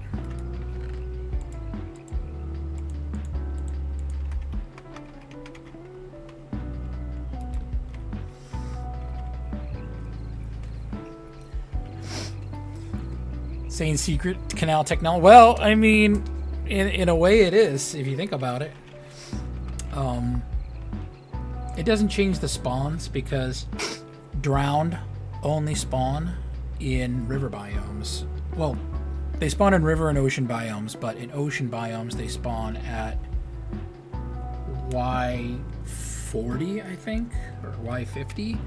Saying secret canal technology. Well, I mean, in a way it is, if you think about it. It doesn't change the spawns because drowned only spawn in river biomes. Well, they spawn in river and ocean biomes, but in ocean biomes they spawn at Y40, I think, or Y50.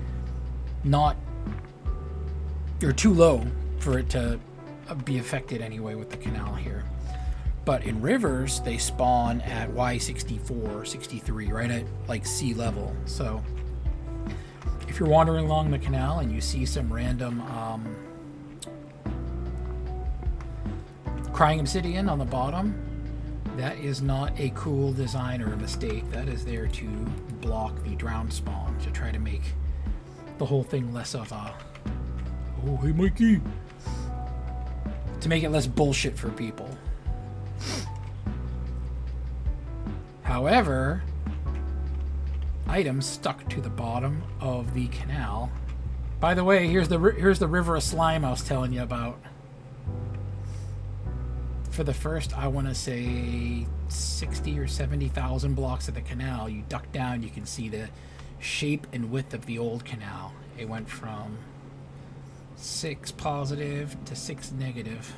Not, you're too low for it to be affected anyway with the canal here. But in rivers, they spawn at Y64, 63, right at like sea level. So if you're wandering along the canal and you see some random crying obsidian on the bottom, that is not a cool design or a mistake. That is there to block the drowned spawn, to try to make the whole thing less of a, oh, hey Mikey, to make it less bullshit for people. However, items stuck to the bottom of the canal. By the way, here's the river of slime I was telling you about. For the first, I want to say 60 or 70,000 blocks of the canal, you duck down, you can see the shape and width of the old canal. It went from 6 positive to 6 negative.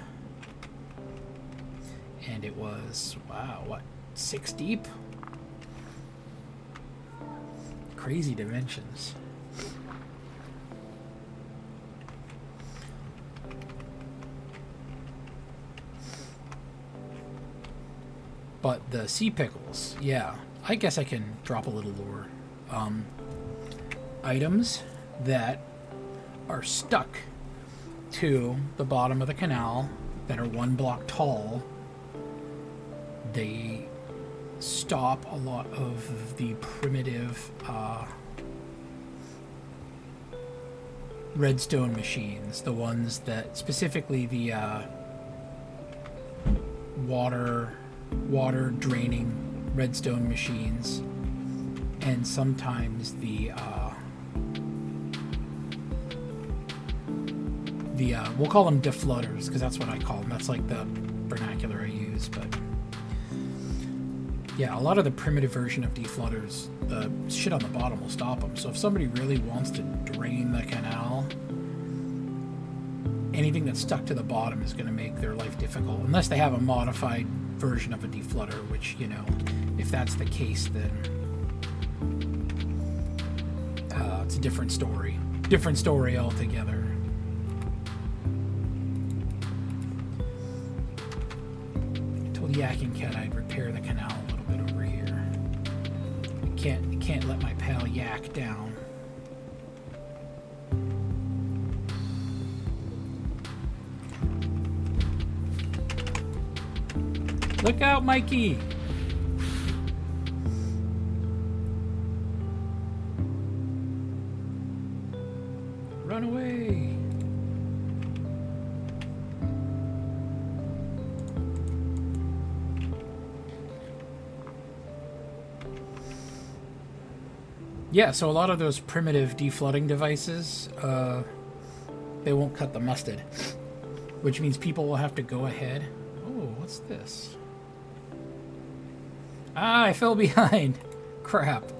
And it was, wow, what, 6 deep? Crazy dimensions. But the sea pickles, yeah, I guess I can drop a little lore. Items that are stuck to the bottom of the canal that are 1 block tall, they stop a lot of the primitive redstone machines, the ones that specifically the water draining redstone machines and sometimes the we'll call them defloaters, because that's what I call them. That's like the vernacular I use. But yeah, a lot of the primitive version of defloaters, the shit on the bottom will stop them. So if somebody really wants to drain the canal, anything that's stuck to the bottom is going to make their life difficult, unless they have a modified version of a deflutter, which, you know, if that's the case, then it's a different story. Different story altogether. I told Yakking Cat I'd repair the canal a little bit over here. I can't let my pal Yak down. Look out, Mikey! Run away! Yeah, so a lot of those primitive deflooding devices, they won't cut the mustard, which means people will have to go ahead. Oh, what's this? Ah, I fell behind. Crap.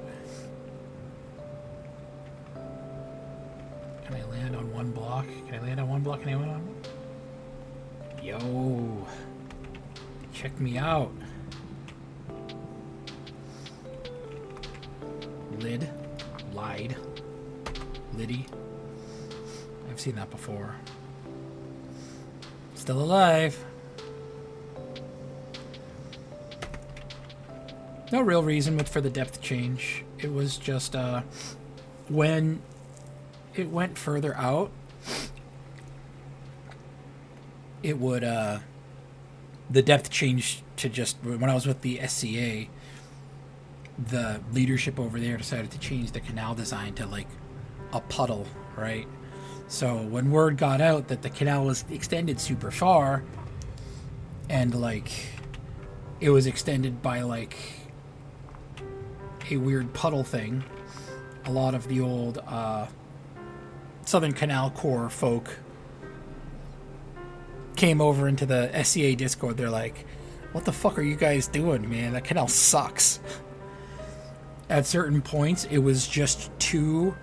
Can I land on one block? Can I land on one block? Can I land on... Yo. Check me out. Lid. Lied. Liddy. I've seen that before. Still alive. No real reason for the depth change. It was just when it went further out, it would the depth changed to just when I was with the SCA, the leadership over there decided to change the canal design to like a puddle, right? So when word got out that the canal was extended super far, and like it was extended by like a weird puddle thing, a lot of the old Southern Canal Corps folk came over into the SCA Discord. They're like, what the fuck are you guys doing, man? That canal sucks. At certain points, it was just 2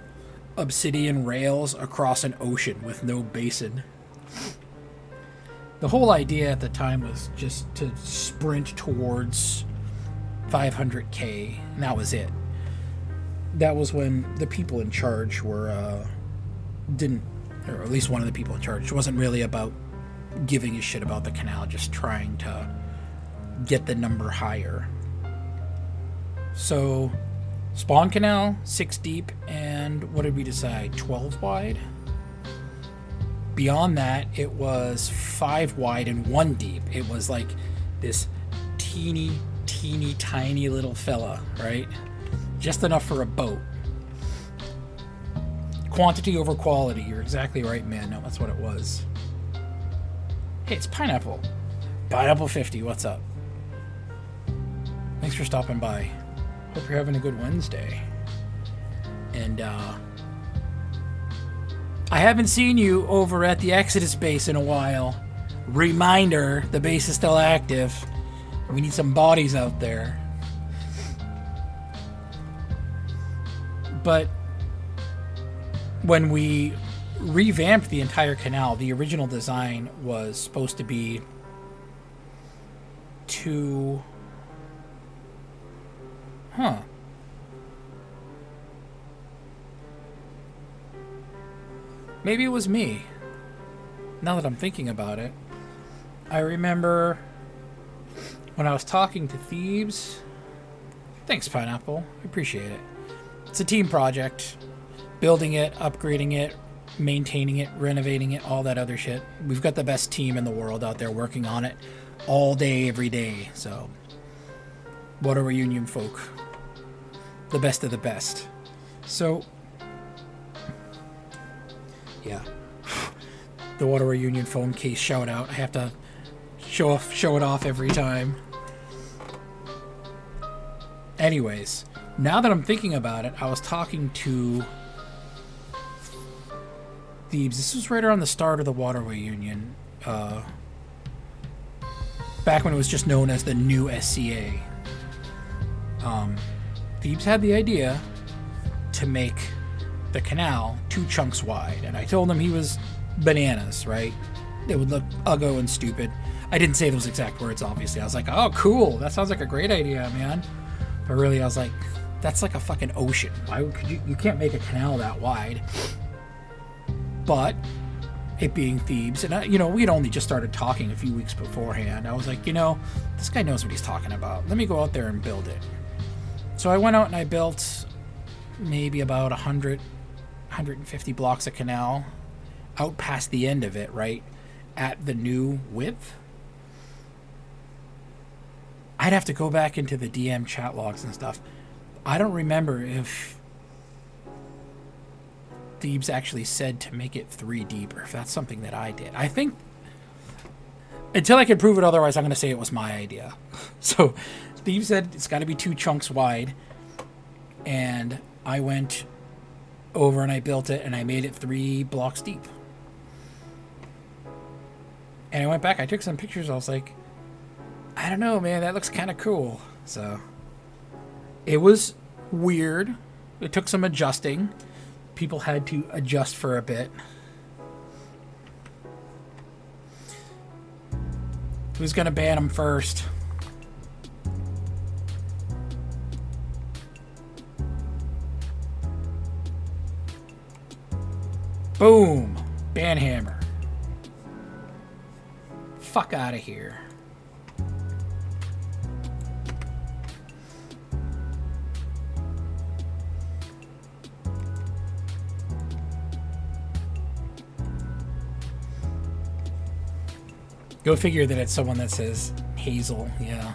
obsidian rails across an ocean with no basin. The whole idea at the time was just to sprint towards 500k, and that was it. That was when the people in charge were or at least one of the people in charge wasn't really about giving a shit about the canal, just trying to get the number higher. So spawn canal 6 deep, and what did we decide, 12 wide? Beyond that, it was 5 wide and 1 deep. It was like this teeny tiny little fella, right? Just enough for a boat. Quantity over quality. You're exactly right, man. No, that's what it was. Hey, it's Pineapple. Pineapple 50, what's up? Thanks for stopping by. Hope you're having a good Wednesday. And I haven't seen you over at the Exodus base in a while. Reminder, the base is still active. We need some bodies out there. But when we revamped the entire canal, the original design was supposed to be to... Maybe it was me. Now that I'm thinking about it, I remember when I was talking to Thebes. Thanks, Pineapple. I appreciate it. It's a team project. Building it, upgrading it, maintaining it, renovating it, all that other shit. We've got the best team in the world out there working on it all day, every day. So, Water Reunion folk. The best of the best. So, yeah. The Water Reunion phone case shout out. I have to show it off every time. Anyways, Now that I'm thinking about it, I was talking to Thebes. This was right around the start of the Waterway Union. Back when it was just known as the new SCA. Thebes had the idea to make the canal 2 chunks wide. And I told him he was bananas, right? It would look uggo and stupid. I didn't say those exact words, obviously. I was like, oh, cool. That sounds like a great idea, man. But really, I was like, that's like a fucking ocean. Why could you can't make a canal that wide. But it being Thebes, and we'd only just started talking a few weeks beforehand. I was like, this guy knows what he's talking about. Let me go out there and build it. So I went out and I built maybe about 150 blocks of canal out past the end of it, right at the new width. I'd have to go back into the DM chat logs and stuff. I don't remember if Thebes actually said to make it 3 deep, or if that's something that I did. I think, until I can prove it otherwise, I'm going to say it was my idea. So Thebes said it's got to be 2 chunks wide, and I went over and I built it, and I made it 3 blocks deep. And I went back, I took some pictures, I was like, I don't know, man, that looks kind of cool. So it was weird. It took some adjusting. People had to adjust for a bit. Who's gonna ban them first? Boom! Banhammer. Fuck out of here. Go figure that it's someone that says Hazel, yeah.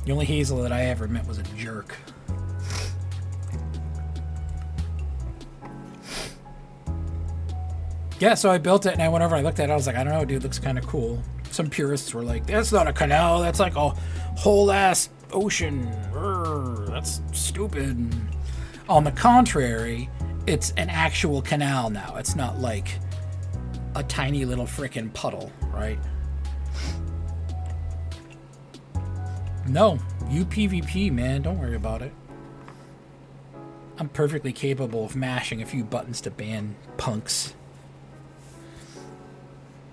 The only Hazel that I ever met was a jerk. Yeah, so I built it and I went over and I looked at it. I was like, I don't know, dude, looks kind of cool. Some purists were like, that's not a canal. That's like a whole ass ocean. That's stupid. On the contrary, it's an actual canal now. It's not like a tiny little frickin' puddle, right? No, you PvP, man. Don't worry about it. I'm perfectly capable of mashing a few buttons to ban punks.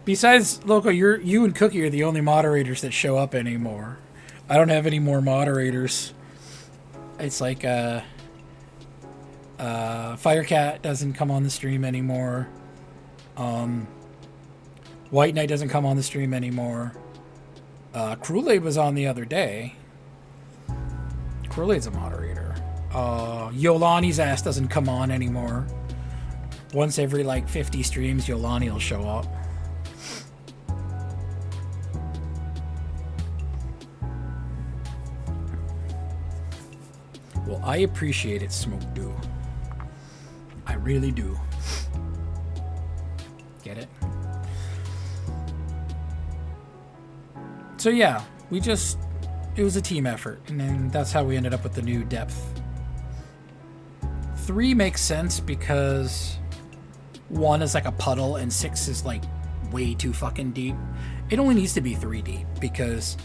Besides, Loco, you and Cookie are the only moderators that show up anymore. I don't have any more moderators. It's like, Firecat doesn't come on the stream anymore. White Knight doesn't come on the stream anymore. Cruelaid was on the other day. Cruelaid's a moderator. Yolani's ass doesn't come on anymore. Once every, 50 streams, Yolani will show up. Well, I appreciate it, Smoke Do. I really do. Get it? So yeah, it was a team effort, and then that's how we ended up with the new depth. 3 makes sense because 1 is like a puddle and 6 is way too fucking deep. It only needs to be 3 deep because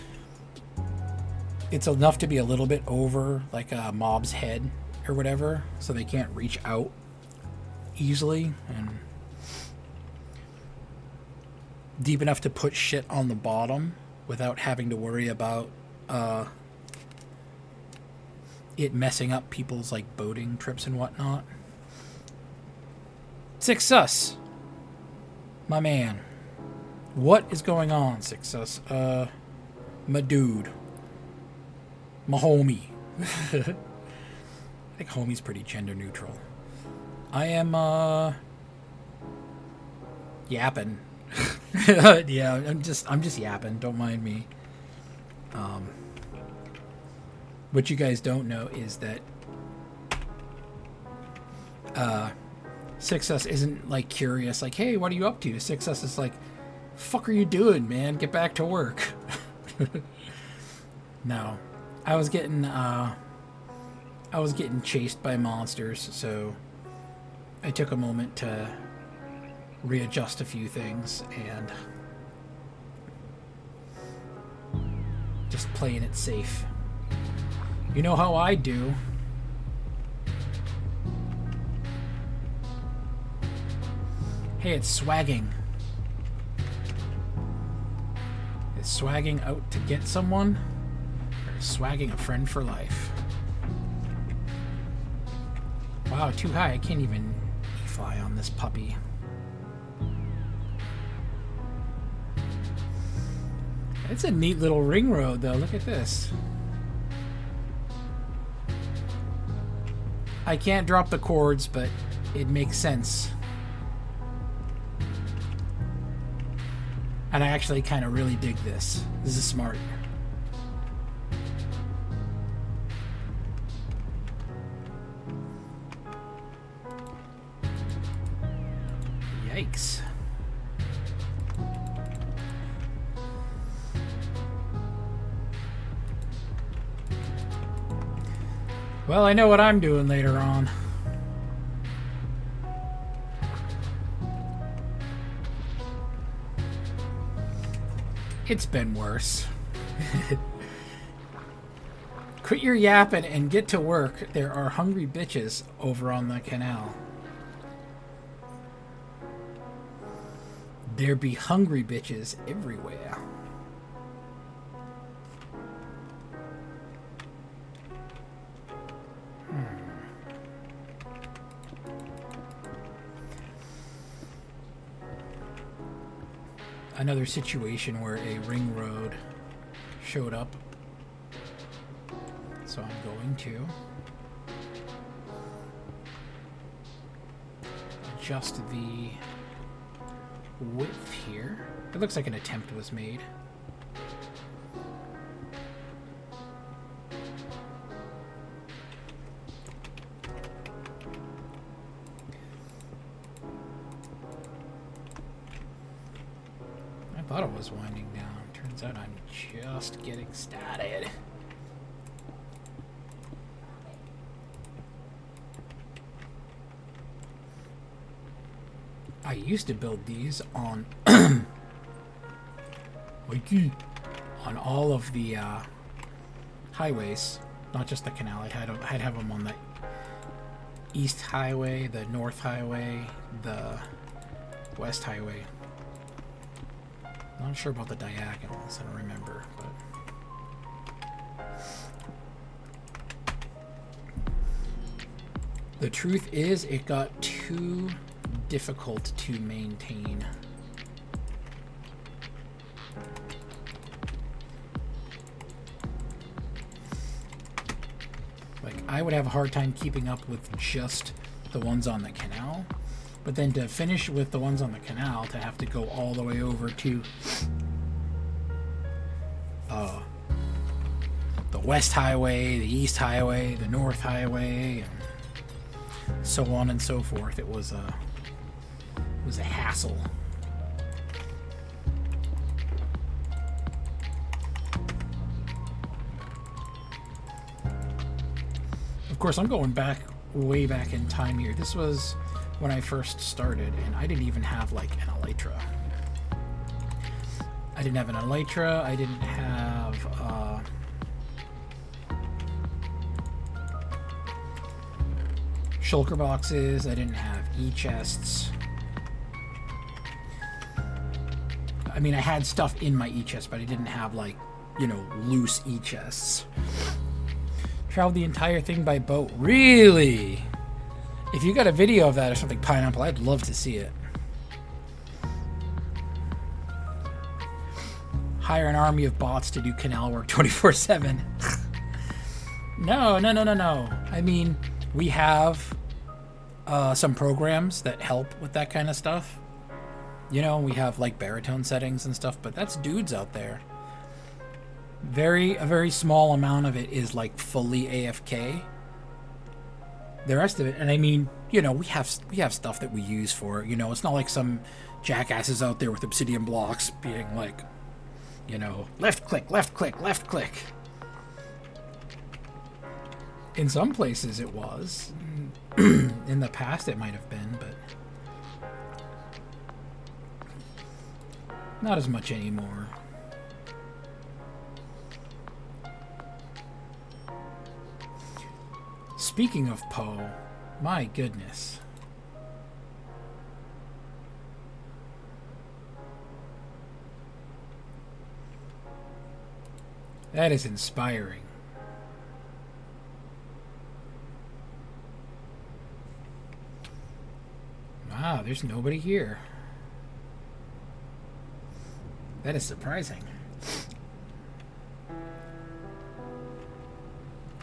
it's enough to be a little bit over a mob's head or whatever, so they can't reach out easily, and deep enough to put shit on the bottom without having to worry about it messing up people's boating trips and whatnot. 6 Sus, my man, what is going on, 6 Sus? My dude, my homie. I think homie's pretty gender neutral. I am yapping. Yeah, I'm just yapping. Don't mind me. What you guys don't know is that 6S isn't curious, hey, what are you up to? 6S is fuck are you doing, man? Get back to work. No. I was getting I was getting chased by monsters, so I took a moment to readjust a few things and just playing it safe. You know how I do. Hey, it's swagging. Is swagging out to get someone? Or is swagging a friend for life? Wow, too high. I can't even fly on this puppy. It's a neat little ring road, though. Look at this. I can't drop the chords, but it makes sense. And I actually kind of really dig this. This is smart. Yikes. Well, I know what I'm doing later on. It's been worse. Quit your yapping and get to work. There are hungry bitches over on the canal. There be hungry bitches everywhere. Another situation where a ring road showed up. So I'm going to adjust the width here. It looks like an attempt was made. I thought it was winding down. Turns out I'm just getting started. I used to build these on on all of the highways, not just the canal. I'd have them on the East Highway, the North Highway, the West Highway. Not sure about the diagonals, I don't remember, but the truth is it got too difficult to maintain. Like, I would have a hard time keeping up with just the ones on the canal. But then to finish with the ones on the canal, to have to go all the way over to the West Highway, the East Highway, the North Highway, and so on and so forth. It was a hassle. Of course, I'm going back, way back in time here. This was when I first started, and I didn't even have like an elytra. I didn't have an elytra. I didn't have shulker boxes. I didn't have e-chests. I mean, I had stuff in my e-chest, but I didn't have, like, you know, loose e-chests. Traveled the entire thing by boat. Really? If you got a video of that or something, Pineapple, I'd love to see it. Hire an army of bots to do canal work 24/7. No. I mean, we have some programs that help with that kind of stuff. You know, we have like baritone settings and stuff, but that's dudes out there. A very small amount of it is like fully AFK. The rest of it, and I mean, you know, we have stuff that we use for it. You know, it's not like some jackasses out there with obsidian blocks being like, you know, left click, left click, left click. In some places it was. In the past it might have been, but not as much anymore. Speaking of Poe, my goodness. That is inspiring. Wow, there's nobody here. That is surprising.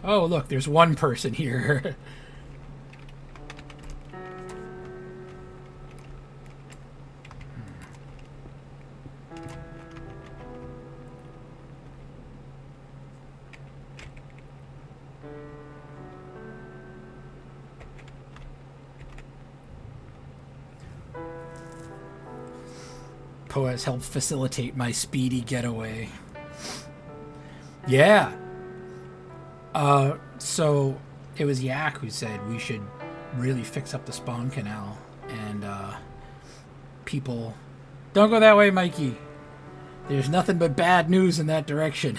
Oh, look, there's one person here. Poe has helped facilitate my speedy getaway. Yeah. So it was Yak who said we should really fix up the spawn canal, and people don't go that way, Mikey. There's nothing but bad news in that direction.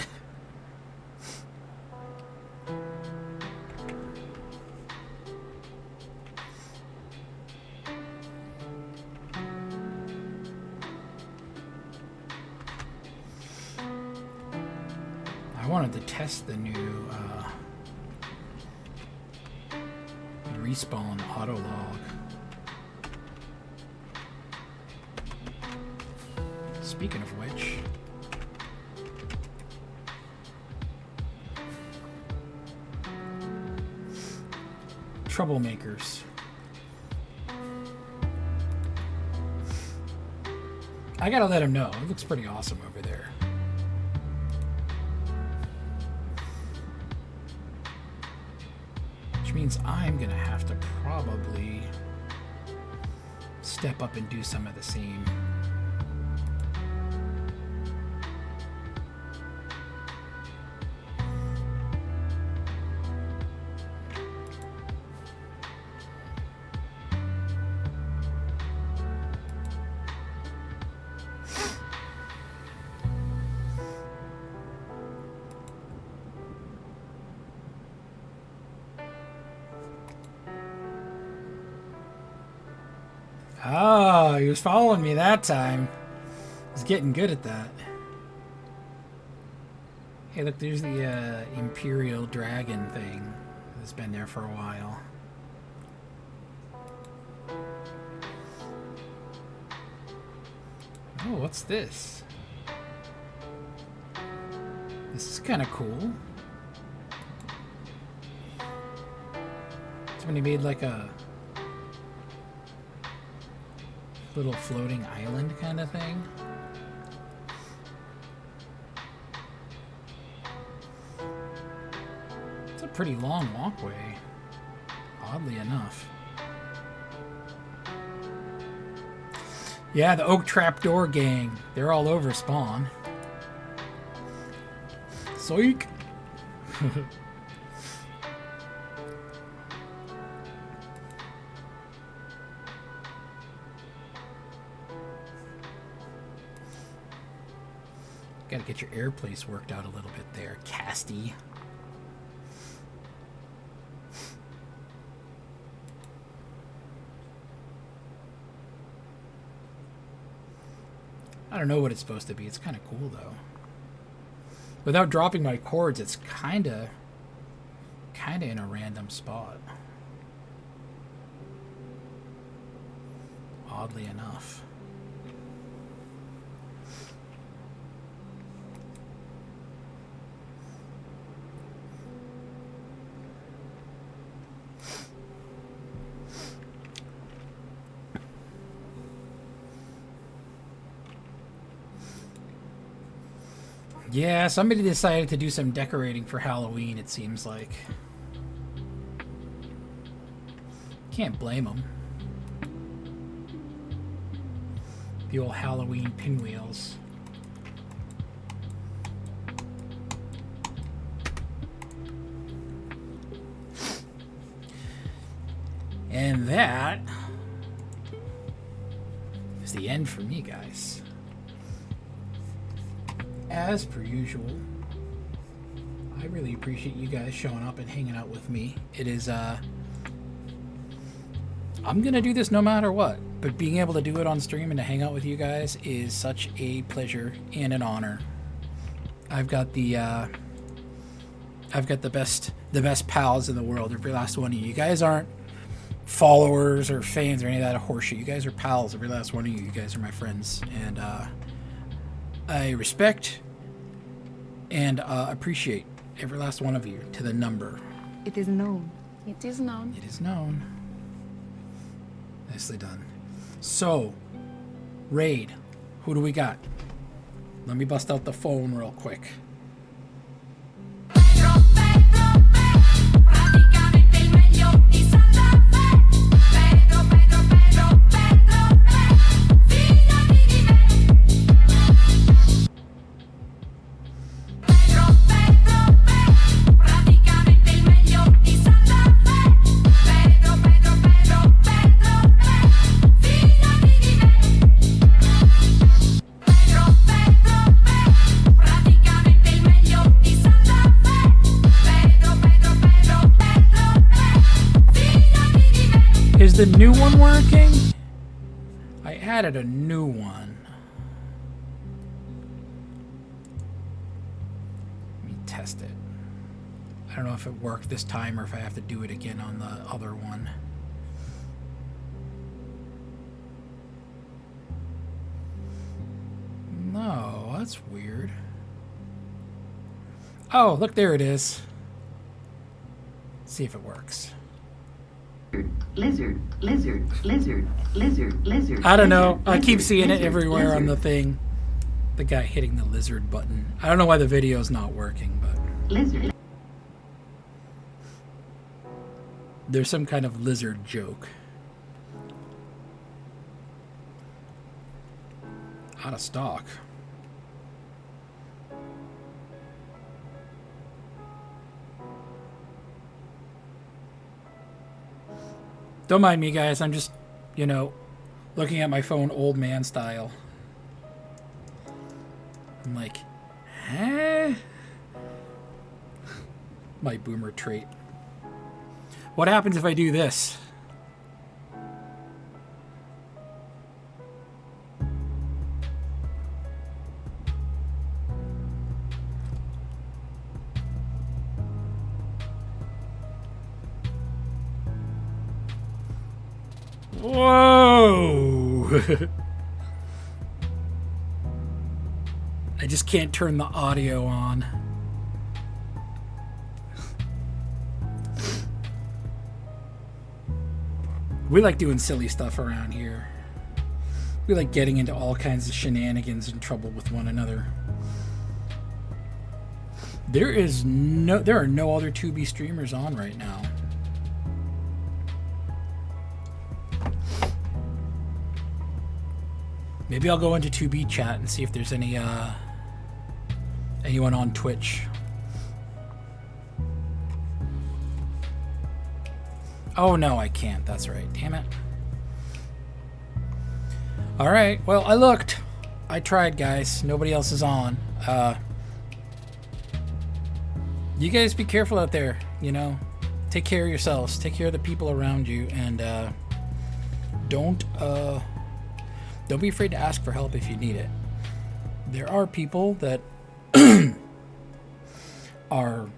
I wanted to test the new respawn auto log. Speaking of which, troublemakers. I gotta let him know. It looks pretty awesome over there. Which means I'm gonna have to probably step up and do some of the same. Oh, he was following me that time. He's getting good at that. Hey, look, there's the Imperial Dragon thing that's been there for a while. Oh, what's this? This is kind of cool. Somebody made like a little floating island kind of thing. It's a pretty long walkway, oddly enough. Yeah, the Oak Trapdoor gang. They're all over spawn. Psych! Gotta get your air place worked out a little bit there, Casty. I don't know what it's supposed to be. It's kind of cool, though. Without dropping my cords, it's kind of in a random spot. Oddly enough. Yeah, somebody decided to do some decorating for Halloween, it seems like. Can't blame them. The old Halloween pinwheels. And that is the end for me, guys. As per usual, I really appreciate you guys showing up and hanging out with me. It is, I'm gonna do this no matter what, but being able to do it on stream and to hang out with you guys is such a pleasure and an honor. I've got the best pals in the world, every last one of you. You guys aren't followers or fans or any of that horseshit. You guys are pals, every last one of you. You guys are my friends, and I respect and appreciate every last one of you to the number.
It is known.
It is known.
It is known. Nicely done. So, raid. Who do we got? Let me bust out the phone real quick. Is the new one working? I added a new one. Let me test it. I don't know if it worked this time or if I have to do it again on the other one. No, that's weird. Oh, look, there it is. Let's see if it works.
Lizard.
I don't know. I keep seeing it everywhere on the thing. The guy hitting the lizard button. I don't know why the video's not working, but
Lizard.
there's some kind of lizard joke. Out of stock. Don't mind me, guys. I'm just, you know, looking at my phone old man style. I'm like, huh? My boomer trait. What happens if I do this? Whoa! I just can't turn the audio on. We like doing silly stuff around here. We like getting into all kinds of shenanigans and trouble with one another. There are no other 2B streamers on right now. Maybe I'll go into 2B chat and see if there's any anyone on Twitch. Oh no, I can't. That's right. Damn it. All right. Well, I looked. I tried, guys. Nobody else is on. You guys be careful out there. You know, take care of yourselves. Take care of the people around you, and don't be afraid to ask for help if you need it. There are people that are,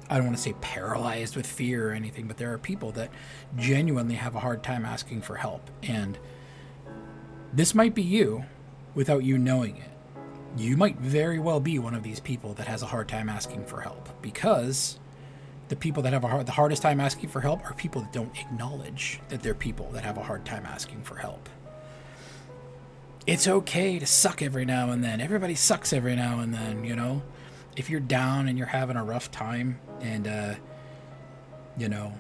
I don't want to say paralyzed with fear or anything, but there are people that genuinely have a hard time asking for help. And this might be you without you knowing it. You might very well be one of these people that has a hard time asking for help, because the people that have the hardest time asking for help are people that don't acknowledge that they're people that have a hard time asking for help. It's okay to suck every now and then. Everybody sucks every now and then, you know? If you're down and you're having a rough time and, you know,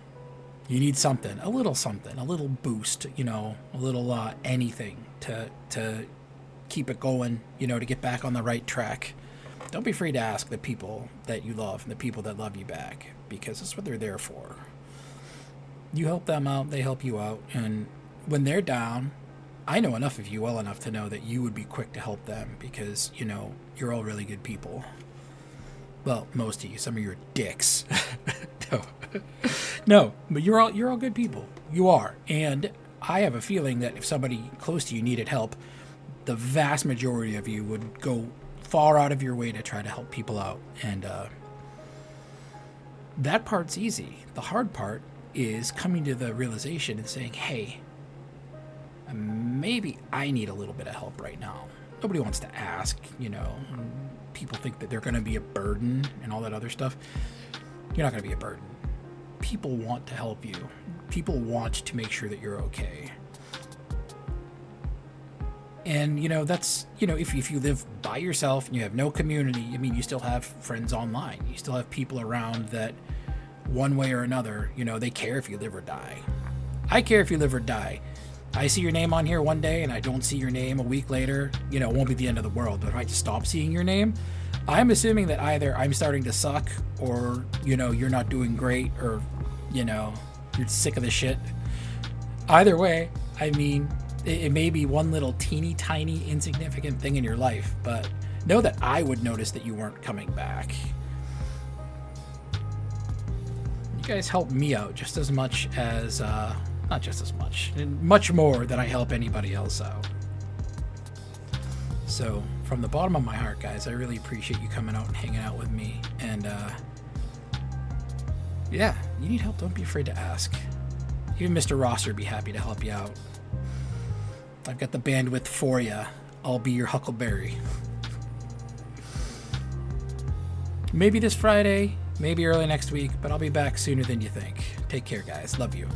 you need something, a little boost, you know, a little anything to keep it going, you know, to get back on the right track. Don't be afraid to ask the people that you love and the people that love you back, because that's what they're there for. You help them out, they help you out, and when they're down, I know enough of you well enough to know that you would be quick to help them because, you know, you're all really good people. Well, most of you. Some of you are dicks. No. No, but you're all good people. You are. And I have a feeling that if somebody close to you needed help, the vast majority of you would go far out of your way to try to help people out. And that part's easy. The hard part is coming to the realization and saying, hey, maybe I need a little bit of help right now. Nobody wants to ask, you know. People think that they're going to be a burden and all that other stuff. You're not going to be a burden. People want to help you. People want to make sure that you're okay. And, you know, that's, you know, if you live by yourself and you have no community, I mean, you still have friends online. You still have people around that one way or another, you know, they care if you live or die. I care if you live or die. I see your name on here one day and I don't see your name a week later, you know, it won't be the end of the world. But if I just stop seeing your name, I'm assuming that either I'm starting to suck or, you know, you're not doing great or, you know, you're sick of the shit. Either way, I mean, it may be one little teeny tiny insignificant thing in your life, but know that I would notice that you weren't coming back. You guys help me out just as much as, not just as much, and much more than I help anybody else out. So, from the bottom of my heart, guys, I really appreciate you coming out and hanging out with me. And, yeah, you need help, don't be afraid to ask. Even Mr. Roster would be happy to help you out. I've got the bandwidth for you. I'll be your Huckleberry. Maybe this Friday, maybe early next week, but I'll be back sooner than you think. Take care, guys. Love you.